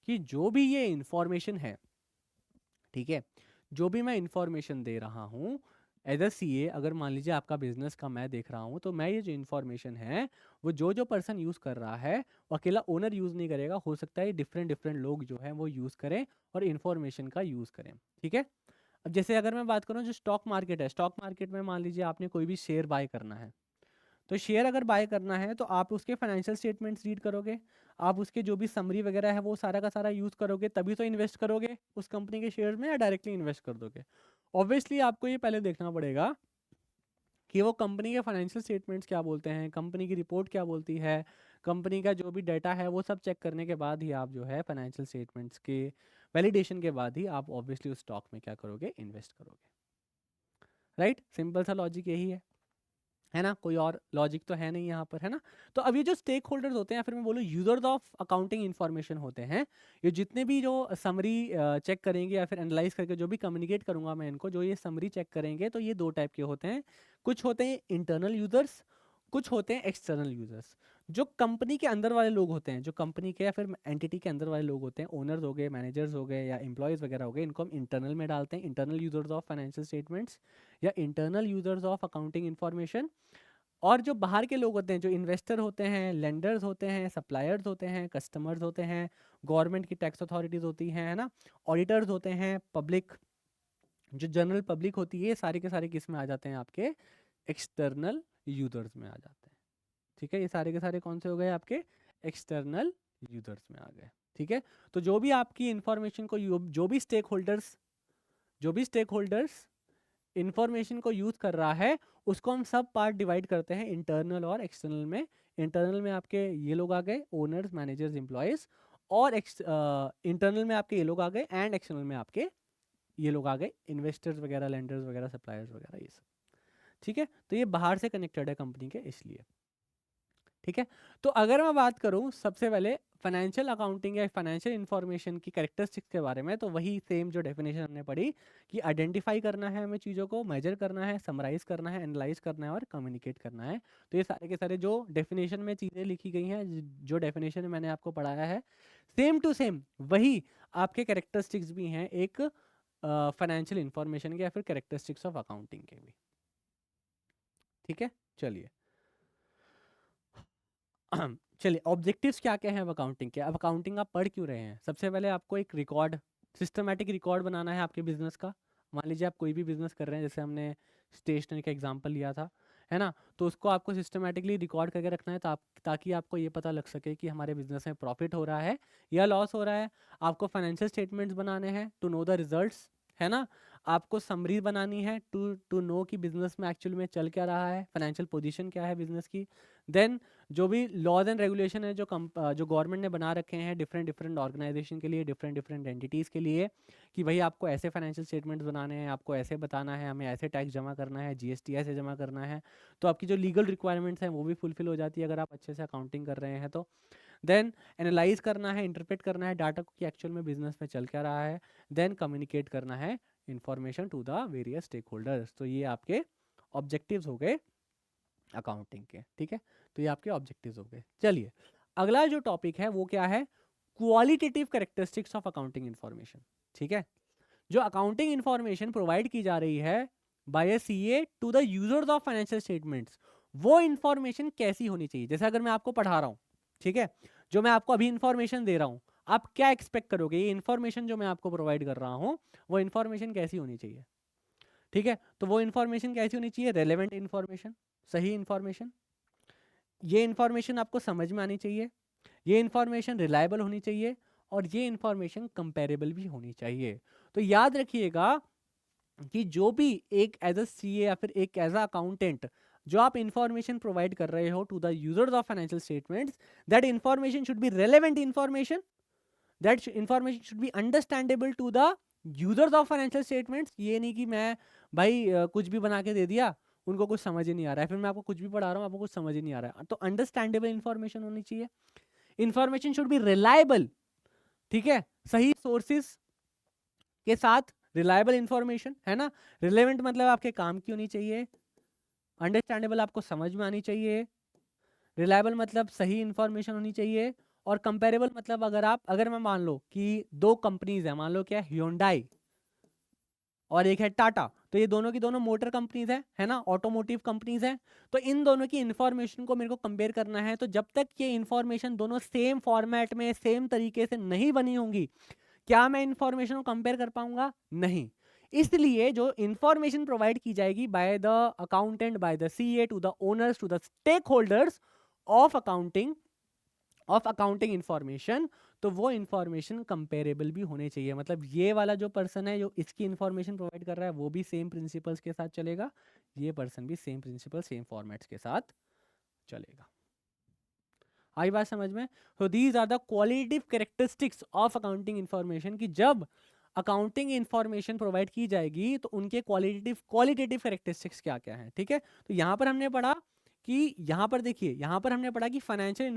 कि जो भी ये इंफॉर्मेशन है, ठीक है, जो भी मैं इंफॉर्मेशन दे रहा हूँ एज अ सीए, अगर मान लीजिए आपका बिजनेस का मैं देख रहा हूँ, तो मैं ये जो इंफॉर्मेशन है वो जो पर्सन यूज़ कर रहा है वो अकेला ओनर यूज़ नहीं करेगा, हो सकता है डिफरेंट डिफरेंट लोग जो है वो यूज़ करें और इंफॉर्मेशन का यूज़ करें, ठीक है। अब जैसे अगर मैं बात करूँ, जो स्टॉक मार्केट है, स्टॉक मार्केट में मान लीजिए आपने कोई भी शेयर बाय करना है, तो शेयर अगर बाय करना है तो आप उसके फाइनेंशियल स्टेटमेंट्स रीड करोगे, आप उसके जो भी समरी वगैरह है वो सारा का सारा यूज़ करोगे, तभी तो इन्वेस्ट करोगे उस कंपनी के शेयर में, या डायरेक्टली इन्वेस्ट कर दोगे? ऑब्वियसली आपको ये पहले देखना पड़ेगा कि वो कंपनी के फाइनेंशियल स्टेटमेंट्स क्या बोलते हैं, कंपनी की रिपोर्ट क्या बोलती है, कंपनी का जो भी डाटा है वो सब चेक करने के बाद ही आप जो है फाइनेंशियल स्टेटमेंट्स के वैलिडेशन के बाद ही आप ऑब्वियसली उस स्टॉक में क्या करोगे? इन्वेस्ट करोगे, राइट। सिंपल सा लॉजिक यही है ना, कोई और लॉजिक तो है नहीं यहाँ पर, है ना। तो अब ये जो स्टेक होल्डर्स होते हैं, या फिर मैं बोलूँ यूजर्स ऑफ अकाउंटिंग इन्फॉर्मेशन होते हैं, ये जितने भी जो समरी चेक करेंगे या फिर एनालाइज करके जो भी कम्युनिकेट करूंगा मैं इनको, जो ये समरी चेक करेंगे, तो ये दो टाइप के होते हैं। कुछ होते हैं इंटरनल यूजर्स, कुछ होते हैं एक्सटर्नल यूजर्स। जो कंपनी के अंदर वाले लोग होते हैं, जो कंपनी के या फिर एंटिटी के अंदर वाले लोग होते हैं, ओनर्स हो गए, मैनेजर्स हो गए या एम्प्लॉयज़ वगैरह हो गए, इनको हम इंटरनल में डालते हैं, internal users of financial statements या internal users of accounting information. और जो बाहर के लोग होते हैं, जो इन्वेस्टर होते हैं, लेंडर्स होते हैं, सप्लायर्स होते हैं, कस्टमर्स होते हैं, गवर्नमेंट की टैक्स अथॉरिटीज़ होती हैं, है ना, ऑडिटर्स होते हैं, पब्लिक, जो जनरल पब्लिक होती है, सारे के सारे किस में आ जाते हैं? आपके एक्सटर्नल यूजर्स में आ जाते हैं, ठीक है। ये सारे के सारे कौन से हो गए? आपके एक्सटर्नल यूजर्स में आ गए, ठीक है। तो जो भी आपकी इंफॉर्मेशन को जो भी स्टेक होल्डर्स इंफॉर्मेशन को यूज कर रहा है, उसको हम सब पार्ट डिवाइड करते हैं इंटरनल और एक्सटर्नल में। इंटरनल में आपके ये लोग आ गए, ओनर्स, मैनेजर्स, एम्प्लॉयज, और इंटरनल में आपके ये लोग आ गए, एंड एक्सटर्नल में आपके ये लोग आ गए, इन्वेस्टर्स वगैरह, लेंडर्स वगैरह, सप्लायर्स वगैरह, ये सब, ठीक है। तो ये बाहर से कनेक्टेड है कंपनी के, इसलिए, ठीक है। तो अगर मैं बात करूं सबसे पहले फाइनेंशियल अकाउंटिंग या फाइनेंशियल इंफॉर्मेशन की कैरेक्टरिस्टिक्स के बारे में, तो वही सेम जो डेफिनेशन हमने पढ़ी कि आइडेंटिफाई करना है हमें चीज़ों को, मेजर करना है, समराइज करना है, एनालाइज करना है और कम्युनिकेट करना है। तो ये सारे के सारे जो डेफिनेशन में चीज़ें लिखी गई हैं, जो डेफिनेशन मैंने आपको पढ़ाया है, सेम टू सेम वही आपके कैरेक्टरिस्टिक्स भी हैं एक फाइनेंशियल इंफॉर्मेशन के या फिर कैरेक्टरिस्टिक्स ऑफ अकाउंटिंग के भी, ठीक है। चलिए चलिए, ऑब्जेक्टिव्स क्या क्या हैं अब अकाउंटिंग के? अब अकाउंटिंग आप पढ़ क्यों रहे हैं? सबसे पहले आपको एक रिकॉर्ड, सिस्टमैटिक रिकॉर्ड बनाना है आपके बिजनेस का। मान लीजिए आप कोई भी बिजनेस कर रहे हैं, जैसे हमने स्टेशनरी का एग्जांपल लिया था, है ना, तो उसको आपको सिस्टमैटिकली रिकॉर्ड करके रखना है, ताकि आपको ये पता लग सके कि हमारे बिजनेस में प्रॉफिट हो रहा है या लॉस हो रहा है। आपको फाइनेंशियल स्टेटमेंट्स बनाने हैं टू नो द रिजल्ट्स, है ना। आपको समरी बनानी है टू नो कि बिजनेस में एक्चुअल में चल क्या रहा है, फाइनेंशियल पोजीशन क्या है बिजनेस की। देन जो भी लॉज एंड रेगुलेशन है जो गवर्नमेंट ने बना रखे हैं डिफरेंट डिफरेंट ऑर्गेनाइजेशन के लिए, डिफरेंट डिफरेंट एंटिटीज़ के लिए, कि भाई आपको ऐसे फाइनेंशियल स्टेटमेंट्स बनाने हैं, आपको ऐसे बताना है, हमें ऐसे टैक्स जमा करना है, जीएसटी ऐसे जमा करना है। तो आपकी जो लीगल रिक्वायरमेंट्स हैं वो भी फुलफिल हो जाती है अगर आप अच्छे से अकाउंटिंग कर रहे हैं तो। देन एनालाइज करना है, इंटरप्रेट करना है डाटा को कि एक्चुअल में बिजनेस में चल क्या रहा है। देन कम्युनिकेट करना है information to the various stakeholders. तो ये आपके ऑब्जेक्टिव्स हो गए अकाउंटिंग के, ठीक है। तो ये आपके ऑब्जेक्टिव्स हो गए। चलिए, अगला जो टॉपिक है वो क्या है? Qualitative characteristics of accounting information. ठीक है, जो अकाउंटिंग इंफॉर्मेशन प्रोवाइड की जा रही है by a CA to the users of financial statements, वो इंफॉर्मेशन कैसी होनी चाहिए। जैसे अगर मैं आपको पढ़ा रहा हूँ, ठीक है, जो मैं आपको अभी इंफॉर्मेशन दे रहा हूँ, आप क्या एक्सपेक्ट करोगे, ये इंफॉर्मेशन जो मैं आपको प्रोवाइड कर रहा हूँ वो इंफॉर्मेशन कैसी होनी चाहिए। ठीक है, तो वो इंफॉर्मेशन कैसी होनी चाहिए, रेलेवेंट इंफॉर्मेशन, सही इंफॉर्मेशन, ये इंफॉर्मेशन आपको समझ में आनी चाहिए, ये इंफॉर्मेशन रिलायबल होनी चाहिए, और ये इंफॉर्मेशन कंपेरेबल भी होनी चाहिए। तो याद रखिएगा कि जो भी एक एज अ सीए या फिर एक एज अ अकाउंटेंट जो आप इंफॉर्मेशन प्रोवाइड कर रहे हो to the users of financial statements, that information should be relevant information, that information should be understandable to the users of financial statements. ये नहीं कि मैं भाई कुछ भी बना के दे दिया, उनको कुछ समझ ही नहीं आ रहा है, फिर मैं आपको कुछ भी पढ़ा रहा हूँ आपको कुछ समझ ही नहीं आ रहा है। तो अंडरस्टैंडेबल इंफॉर्मेशन होनी चाहिए, इंफॉर्मेशन शुड बी रिलायबल, ठीक है, सही सोर्सेस के साथ रिलायबल इंफॉर्मेशन, है ना। रिलेवेंट मतलब आपके काम की होनी चाहिए, अंडरस्टैंडेबल आपको समझ में आनी चाहिए, रिलायबल मतलब सही इंफॉर्मेशन होनी चाहिए, और कंपेरेबल मतलब अगर मैं मान लो कि दो कंपनीज है, मान लो क्या, Hyundai और एक है टाटा, तो ये दोनों की दोनों मोटर कंपनीज है ना, ऑटोमोटिव कंपनीज हैं। तो इन दोनों की इंफॉर्मेशन को मेरे को कंपेयर करना है, तो जब तक ये इंफॉर्मेशन दोनों सेम फॉर्मेट में सेम तरीके से नहीं बनी होंगी, क्या मैं इंफॉर्मेशन को कंपेयर कर पाऊंगा, नहीं। इसलिए जो इंफॉर्मेशन प्रोवाइड की जाएगी by the accountant, by the CA to the owners, to the stakeholders of accounting information, तो वो इंफॉर्मेशन कंपेरेबल भी होने चाहिए। मतलब ये वाला जो पर्सन है जो इसकी इंफॉर्मेशन प्रोवाइड कर रहा है वो भी सेम प्रिंसिपल्स के साथ चलेगा, ये पर्सन भी सेम प्रिंसिपल सेम फॉर्मेट्स के साथ चलेगा। आई बात समझ में। तो these are the qualitative characteristics of accounting information, कि जब अकाउंटिंग इंफॉर्मेशन प्रोवाइड की जाएगी तो उनके क्वालिटेटिव कैरेक्टरिस्टिक्स क्या क्या हैं। ठीक है, तो यहाँ पर हमने पढ़ा कि यहाँ पर देखिए, यहाँ पर हमने पढ़ा कि फाइनेंशियल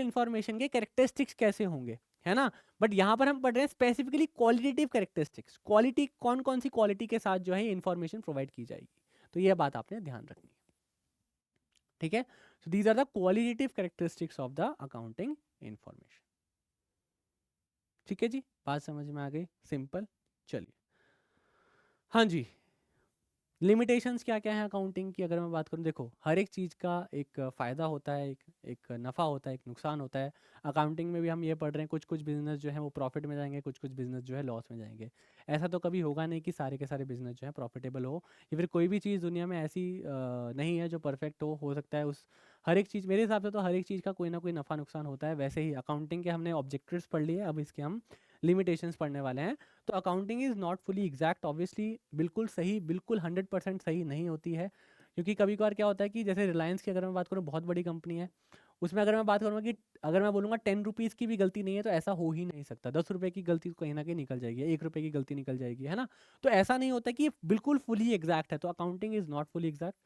इंफॉर्मेशन के कैरेक्टरिस्टिक्स कैसे होंगे, है ना। बट यहाँ पर हम पढ़ रहे हैं स्पेसिफिकली क्वालिटेटिव कैरेक्टरिस्टिक्स, क्वालिटी कौन कौन सी क्वालिटी के साथ जो है इंफॉर्मेशन प्रोवाइड की जाएगी, तो ये बात आपने ध्यान रखनी है। ठीक है, so these are the qualitative characteristics of the accounting information। ठीक है जी, बात समझ में आ गई, सिंपल। चलिए, हाँ जी, लिमिटेशंस क्या क्या है अकाउंटिंग की अगर मैं बात करूं, देखो हर एक चीज़ का एक फ़ायदा होता है, एक नफ़ा होता है, एक नुकसान होता है। अकाउंटिंग में भी हम ये पढ़ रहे हैं, कुछ कुछ बिजनेस जो है वो प्रॉफिट में जाएंगे, कुछ कुछ बिजनेस जो है लॉस में जाएंगे। ऐसा तो कभी होगा नहीं कि सारे के सारे बिजनेस जो है प्रॉफिटेबल हो, या फिर कोई भी चीज़ दुनिया में ऐसी नहीं है जो परफेक्ट हो सकता है उस हर एक चीज़, मेरे हिसाब से तो हर एक चीज़ का कोई ना कोई नफ़ा नुकसान होता है। वैसे ही अकाउंटिंग के हमने ऑब्जेक्टिव्स पढ़ लिए, अब इसके हम लिमिटेशंस पढ़ने वाले हैं। तो accounting is not fully exact, obviously बिल्कुल सही, बिल्कुल 100% सही नहीं होती है, क्योंकि कभी कभार क्या होता है कि जैसे रिलायंस की अगर मैं बात करूँ, बहुत बड़ी कंपनी है, उसमें अगर मैं बात करूँगा कि अगर मैं बोलूँगा 10 रुपीज़ की भी गलती नहीं है, तो ऐसा हो ही नहीं सकता। 10 रुपये की गलती तो कहीं ना कहीं निकल जाएगी, 1 रुपये की गलती निकल जाएगी, है ना। तो ऐसा नहीं होता कि बिल्कुल फुली एग्जैक्ट है, तो accounting is not fully exact.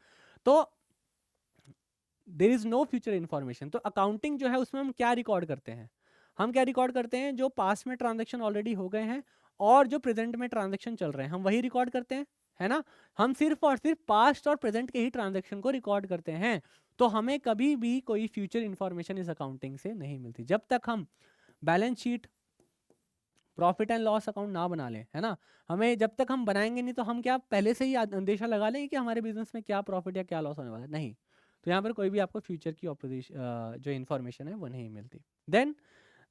तो there is no future information. तो अकाउंटिंग जो है उसमें हम क्या रिकॉर्ड करते हैं, हम क्या रिकॉर्ड करते हैं, जो पास्ट में ट्रांजेक्शन ऑलरेडी हो गए हैं और जो प्रेजेंट में ट्रांजेक्शन चल रहे हैं, हम वही रिकॉर्ड करते हैं, है ना। हम सिर्फ और सिर्फ पास्ट और प्रेजेंट के ही ट्रांजेक्शन को रिकॉर्ड करते हैं। तो हमें कभी भी कोई फ्यूचर इंफॉर्मेशन इस अकाउंटिंग से नहीं मिलती, जब तक हम balance sheet, profit and loss account ना बना लें, है ना। हमें जब तक हम बनाएंगे नहीं, तो हम क्या पहले से ही अंदेशा लगा लेंगे कि हमारे बिजनेस में क्या प्रॉफिट या क्या लॉस होने वाला है, नहीं। तो यहाँ पर कोई भी आपको फ्यूचर की जो इन्फॉर्मेशन है वो नहीं मिलती। Then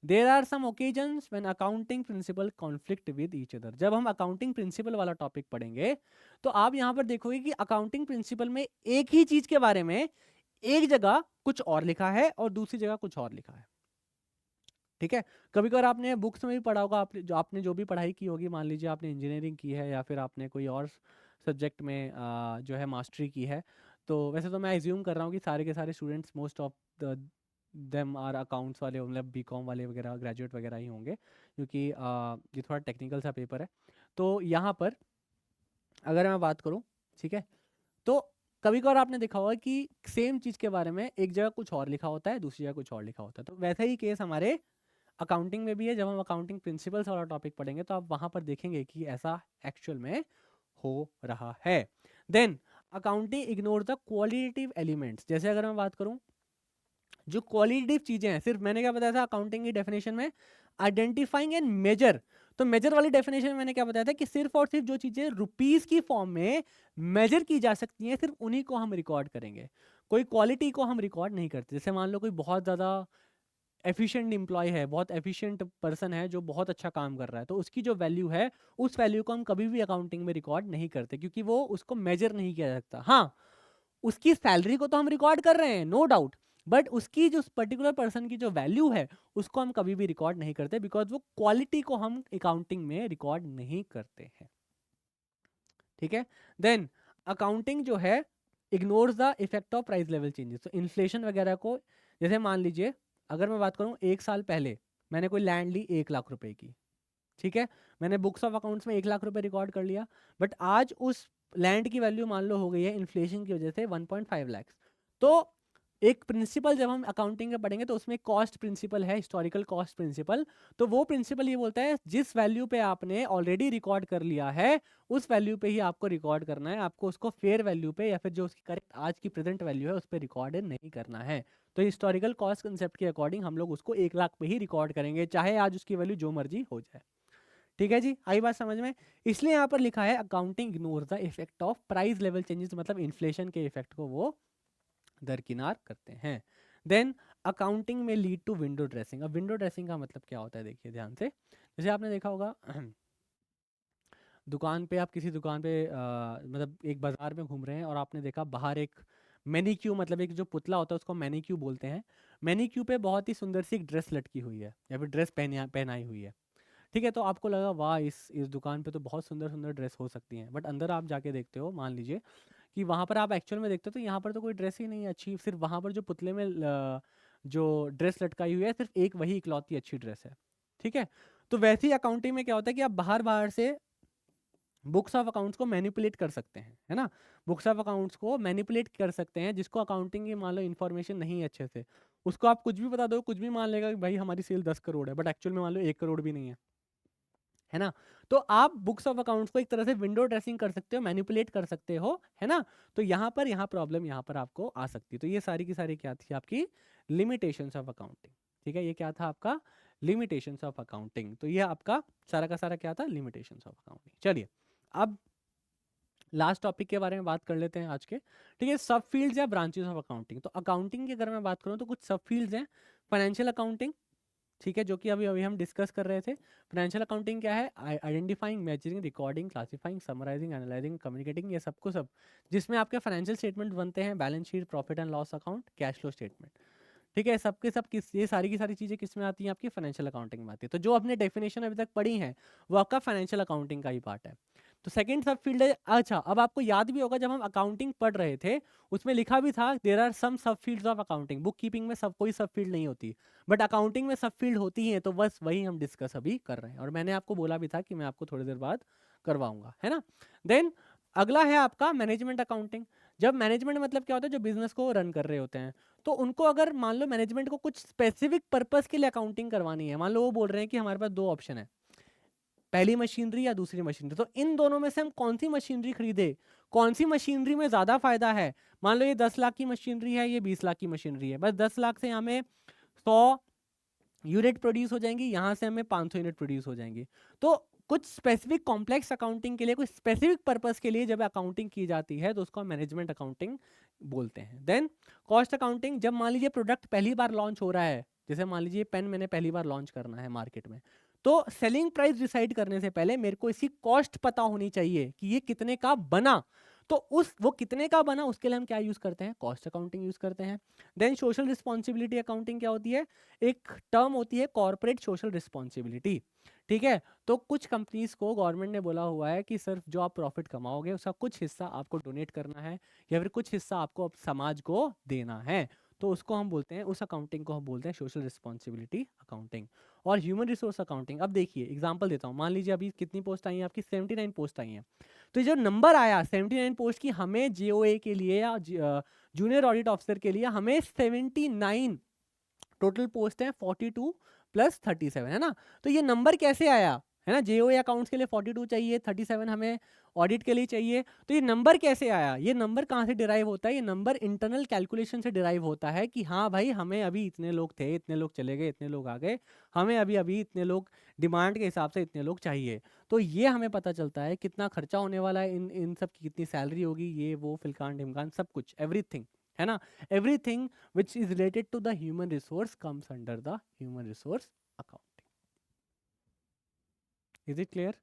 there are some occasions when accounting principle conflict with each other. जब हम अकाउंटिंग प्रिंसिपल वाला टॉपिक पढ़ेंगे, तो आप यहाँ पर देखोगे कि अकाउंटिंग प्रिंसिपल में एक ही चीज के बारे में एक जगह कुछ और लिखा है और दूसरी जगह कुछ और लिखा है। ठीक है, कभी कभार आपने बुक्स में भी पढ़ा होगा, आपने जो भी पढ़ाई की होगी, मान लीजिए आपने इंजीनियरिंग की है या फिर आपने कोई और सब्जेक्ट में जो है मास्टरी की है, तो वैसे तो मैं एज्यूम कर रहा हूँ कि सारे के सारे students most of them are accounts वाले, मतलब बीकॉम वाले वगैरह, ग्रेजुएट वगैरह ही होंगे, क्योंकि ये थोड़ा टेक्निकल सा पेपर है। तो यहाँ पर अगर मैं बात करूँ, ठीक है, तो कभी कभार आपने देखा होगा कि सेम चीज़ के बारे में एक जगह कुछ और लिखा होता है, दूसरी जगह कुछ और लिखा होता है। तो वैसा ही केस हमारे अकाउंटिंग में भी है। जब हम अकाउंटिंग प्रिंसिपल्स वाला टॉपिक पढ़ेंगे, तो आप वहां पर देखेंगे कि ऐसा एक्चुअल में हो रहा है। Then accounting ignore the qualitative elements. जैसे अगर मैं बात करूं, जो क्वालिटेटिव चीजें हैं, सिर्फ मैंने क्या बताया था अकाउंटिंग की डेफिनेशन में, आइडेंटिफाइंग एंड मेजर। तो मेजर वाली डेफिनेशन में मैंने क्या बताया था कि सिर्फ और सिर्फ जो चीजें रुपीस की फॉर्म में मेजर की जा सकती हैं सिर्फ उन्हीं को हम रिकॉर्ड करेंगे, कोई क्वालिटी को हम रिकॉर्ड नहीं करते। जैसे मान लो कोई बहुत ज्यादा एफिशिएंट एम्प्लॉय है, बहुत एफिशिएंट पर्सन है जो बहुत अच्छा काम कर रहा है, तो उसकी जो वैल्यू है उस वैल्यू को हम कभी भी अकाउंटिंग में रिकॉर्ड नहीं करते, क्योंकि वो उसको मेजर नहीं किया जा सकता। हाँ, उसकी सैलरी को तो हम रिकॉर्ड कर रहे हैं, नो डाउट, बट उसकी जो पर्टिकुलर पर्सन की जो वैल्यू है उसको हम कभी भी रिकॉर्ड नहीं करते, बिकॉज वो क्वालिटी को हम अकाउंटिंग में रिकॉर्ड नहीं करते हैं। ठीक है, देन अकाउंटिंग जो है ignores the effect of price level changes. तो इन्फ्लेशन वगैरह को, जैसे मान लीजिए अगर मैं बात करूं 1 साल पहले मैंने कोई लैंड ली 1 लाख रुपए की, ठीक है, मैंने बुक्स ऑफ अकाउंट्स में 1 लाख रुपए रिकॉर्ड कर लिया, बट आज उस लैंड की वैल्यू मान लो हो गई है इन्फ्लेशन की वजह से 1.5 लाख। तो एक प्रिंसिपल जब हम अकाउंटिंग में पढ़ेंगे तो उसमें कॉस्ट प्रिंसिपल है, हिस्टोरिकल कॉस्ट प्रिंसिपल। तो वो प्रिंसिपल ये बोलता है जिस वैल्यू पे आपने ऑलरेडी रिकॉर्ड कर लिया है उस वैल्यू पे ही आपको रिकॉर्ड करना है, आपको उसको फेयर वैल्यू पे या फिर जो उसकी करेक्ट आज की प्रेजेंट वैल्यू है उस पर रिकॉर्ड नहीं करना है। तो हिस्टोरिकल कॉस्ट कंसेप्ट के अकॉर्डिंग हम लोग उसको 1 लाख पे ही रिकॉर्ड करेंगे, चाहे आज उसकी वैल्यू जो मर्जी हो जाए। ठीक है जी, आई बात समझ में? इसलिए यहाँ पर लिखा है accounting ignore the effect of price level changes, मतलब इन्फ्लेशन के इफेक्ट को वो दरकिनार करते हैं। देन अकाउंटिंग में लीड टू विंडो ड्रेसिंग। अब विंडो ड्रेसिंग का मतलब क्या होता है, देखिए ध्यान से। जैसे आपने देखा होगा दुकान पे, आप किसी दुकान पे मतलब एक बाजार में घूम रहे हैं और आपने देखा बाहर एक मैनीक्यू, मतलब एक जो पुतला होता है उसको मैनीक्यू बोलते हैं, मैनीक्यू पे बहुत ही सुंदर सी एक ड्रेस लटकी हुई है या फिर ड्रेस पहनाई हुई है। ठीक है, तो आपको लगा वाह इस दुकान पे तो बहुत सुंदर सुंदर ड्रेस हो सकती हैं, बट अंदर आप जाके देखते हो, मान लीजिए कि वहाँ पर आप एक्चुअल में देखते हो तो यहाँ पर तो कोई ड्रेस ही नहीं है अच्छी, सिर्फ वहाँ पर जो पुतले में जो ड्रेस लटकाई हुई है सिर्फ एक वही इकलौती अच्छी ड्रेस है। ठीक है, तो वैसे ही अकाउंटिंग में क्या होता है कि आप बाहर बाहर से बुक्स ऑफ अकाउंट्स को मैनिपुलेट कर सकते हैं, है ना, बुक्स ऑफ अकाउंट्स को मैनिपुलेट कर सकते हैं, जिसको अकाउंटिंग की मान लो इन्फॉर्मेशन नहीं है अच्छे से, उसको आप कुछ भी बता दो, कुछ भी मान लेगा कि भाई हमारी सेल 10 करोड़ है, बट एक्चुअल में मान लो 1 करोड़ भी नहीं है ना। तो आप बुक्स ऑफ अकाउंट्स को एक तरह से विंडो ड्रेसिंग कर सकते हो, मैनिपुलेट कर सकते हो, है ना। तो यहाँ प्रॉब्लम यहाँ पर आपको आ सकती है। तो ये सारी की सारी क्या थी आपकी लिमिटेशंस ऑफ अकाउंटिंग। ठीक है, ये क्या था आपका लिमिटेशंस ऑफ अकाउंटिंग। तो ये आपका सारा का सारा क्या था, लिमिटेशंस ऑफ अकाउंटिंग। चलिए अब लास्ट टॉपिक के बारे में बात कर लेते हैं आज के। ठीक है, सब फील्ड्स या ब्रांचेस ऑफ अकाउंटिंग। तो अकाउंटिंग की अगर मैं बात करूँ तो कुछ सब फील्ड्स हैं। फाइनेंशियल अकाउंटिंग, ठीक है, जो कि अभी अभी हम डिस्कस कर रहे थे। फाइनेंशियल अकाउंटिंग क्या है, identifying, measuring, recording, classifying, summarising, analysing, communicating, ये सबको सब जिसमें आपके फाइनेंशियल स्टेटमेंट बनते हैं, balance sheet, profit and loss account, cash flow statement. ठीक है, सबके सब किस, ये सारी की सारी चीज़ें किस में आती हैं, आपकी फाइनेंशियल अकाउंटिंग में आती है। तो जो आपने डेफिनेशन अभी तक पढ़ी है वो आपका फाइनेंशियल अकाउंटिंग का ही पार्ट है। तो सेकंड सब फील्ड है, अच्छा अब आपको याद भी होगा जब हम अकाउंटिंग पढ़ रहे थे उसमें लिखा भी था देयर आर सम सब fields of accounting. Book keeping में सब कोई सब फील्ड नहीं होती, बट अकाउंटिंग में सब फील्ड होती हैं। तो बस वही हम डिस्कस अभी कर रहे हैं, और मैंने आपको बोला भी था कि मैं आपको थोड़ी देर बाद करवाऊंगा, है ना। देन अगला है आपका मैनेजमेंट अकाउंटिंग। जब मैनेजमेंट मतलब क्या होता है, जो बिजनेस को रन कर रहे होते हैं, तो उनको अगर मान लो मैनेजमेंट को कुछ स्पेसिफिक पर्पस के लिए अकाउंटिंग करवानी है, मान लो वो बोल रहे हैं कि हमारे पास 2 ऑप्शन है, पहली मशीनरी या दूसरी मशीनरी, तो इन दोनों में से हम कौन सी मशीनरी खरीदे, कौन सी मशीनरी में ज्यादा फायदा है। मान लो ये 10 लाख की मशीनरी है, ये 20 लाख की मशीनरी है, बस 10 लाख से हमें 100 यूनिट प्रोड्यूस हो जाएंगी, यहाँ से हमें 500 यूनिट प्रोड्यूस हो जाएंगी। तो कुछ स्पेसिफिक कॉम्प्लेक्स अकाउंटिंग के लिए, कुछ स्पेसिफिक पर्पस के लिए जब अकाउंटिंग की जाती है तो उसको मैनेजमेंट अकाउंटिंग बोलते हैं। देन कॉस्ट अकाउंटिंग, जब मान लीजिए प्रोडक्ट पहली बार लॉन्च हो रहा है, जैसे मान लीजिए पेन मैंने पहली बार लॉन्च करना है मार्केट में, तो सेलिंग प्राइस डिसाइड करने से पहले मेरे को इसकी कॉस्ट पता होनी चाहिए कि ये कितने का बना। तो उस वो कितने का बना उसके लिए हम क्या यूज करते हैं, कॉस्ट अकाउंटिंग यूज करते हैं। देन सोशल रिस्पॉन्सिबिलिटी अकाउंटिंग क्या होती है, एक टर्म होती है कॉर्पोरेट सोशल रिस्पॉन्सिबिलिटी। ठीक है, तो कुछ कंपनीज को गवर्नमेंट ने बोला हुआ है कि सिर्फ जो आप प्रॉफिट कमाओगे उसका कुछ हिस्सा आपको डोनेट करना है या फिर कुछ हिस्सा आपको समाज को देना है। तो उसको हम बोलते हैं, उस अकाउंटिंग को हम बोलते हैं सोशल रिस्पॉन्सिबिलिटी अकाउंटिंग। और ह्यूमन रिसोर्स अकाउंटिंग, अब देखिए एग्जांपल देता हूँ, मान लीजिए अभी कितनी पोस्ट आई है आपकी, 79 पोस्ट आई हैं। तो जो नंबर आया 79 पोस्ट की, हमें जीओए के लिए या जूनियर ऑडिट ऑफिसर के लिए हमें 79 टोटल पोस्ट है, 42 + 37, है ना। तो ये नंबर कैसे आया, है ना। जेओए अकाउंट्स के लिए 42 चाहिए, 37 हमें ऑडिट के लिए चाहिए। तो ये नंबर कैसे आया, ये नंबर कहाँ से डिराइव होता है, ये नंबर इंटरनल कैलकुलेशन से डिराइव होता है कि हाँ भाई हमें अभी इतने लोग थे, इतने लोग चले गए, इतने लोग आ गए, हमें अभी अभी इतने लोग, डिमांड के हिसाब से इतने लोग चाहिए। तो ये हमें पता चलता है कितना खर्चा होने वाला है, इन इन सब की कितनी सैलरी होगी, ये वो फिलकान ढिमकान सब कुछ, एवरीथिंग, है ना। Everything which is related to the human resource comes under the human resource accounting. Is it clear,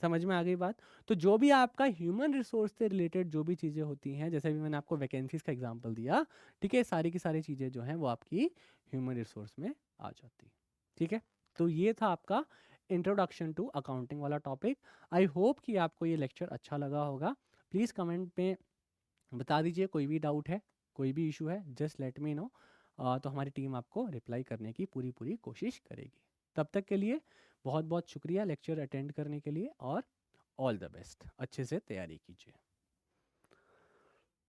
समझ में आ गई बात। तो जो भी आपका ह्यूमन रिसोर्स से रिलेटेड जो भी चीज़ें होती हैं, जैसे भी मैंने आपको वैकेंसीज का एग्जांपल दिया, ठीक है, सारी की सारी चीज़ें जो हैं वो आपकी ह्यूमन रिसोर्स में आ जाती है। ठीक है, तो ये था आपका इंट्रोडक्शन टू अकाउंटिंग वाला टॉपिक। आई होप कि आपको ये लेक्चर अच्छा लगा होगा। प्लीज़ कमेंट में बता दीजिए कोई भी डाउट है, कोई भी इशू है, जस्ट लेट मी नो। तो हमारी टीम आपको रिप्लाई करने की पूरी पूरी कोशिश करेगी। तब तक के लिए बहुत बहुत शुक्रिया लेक्चर अटेंड करने के लिए, और ऑल द बेस्ट, अच्छे से तैयारी कीजिए।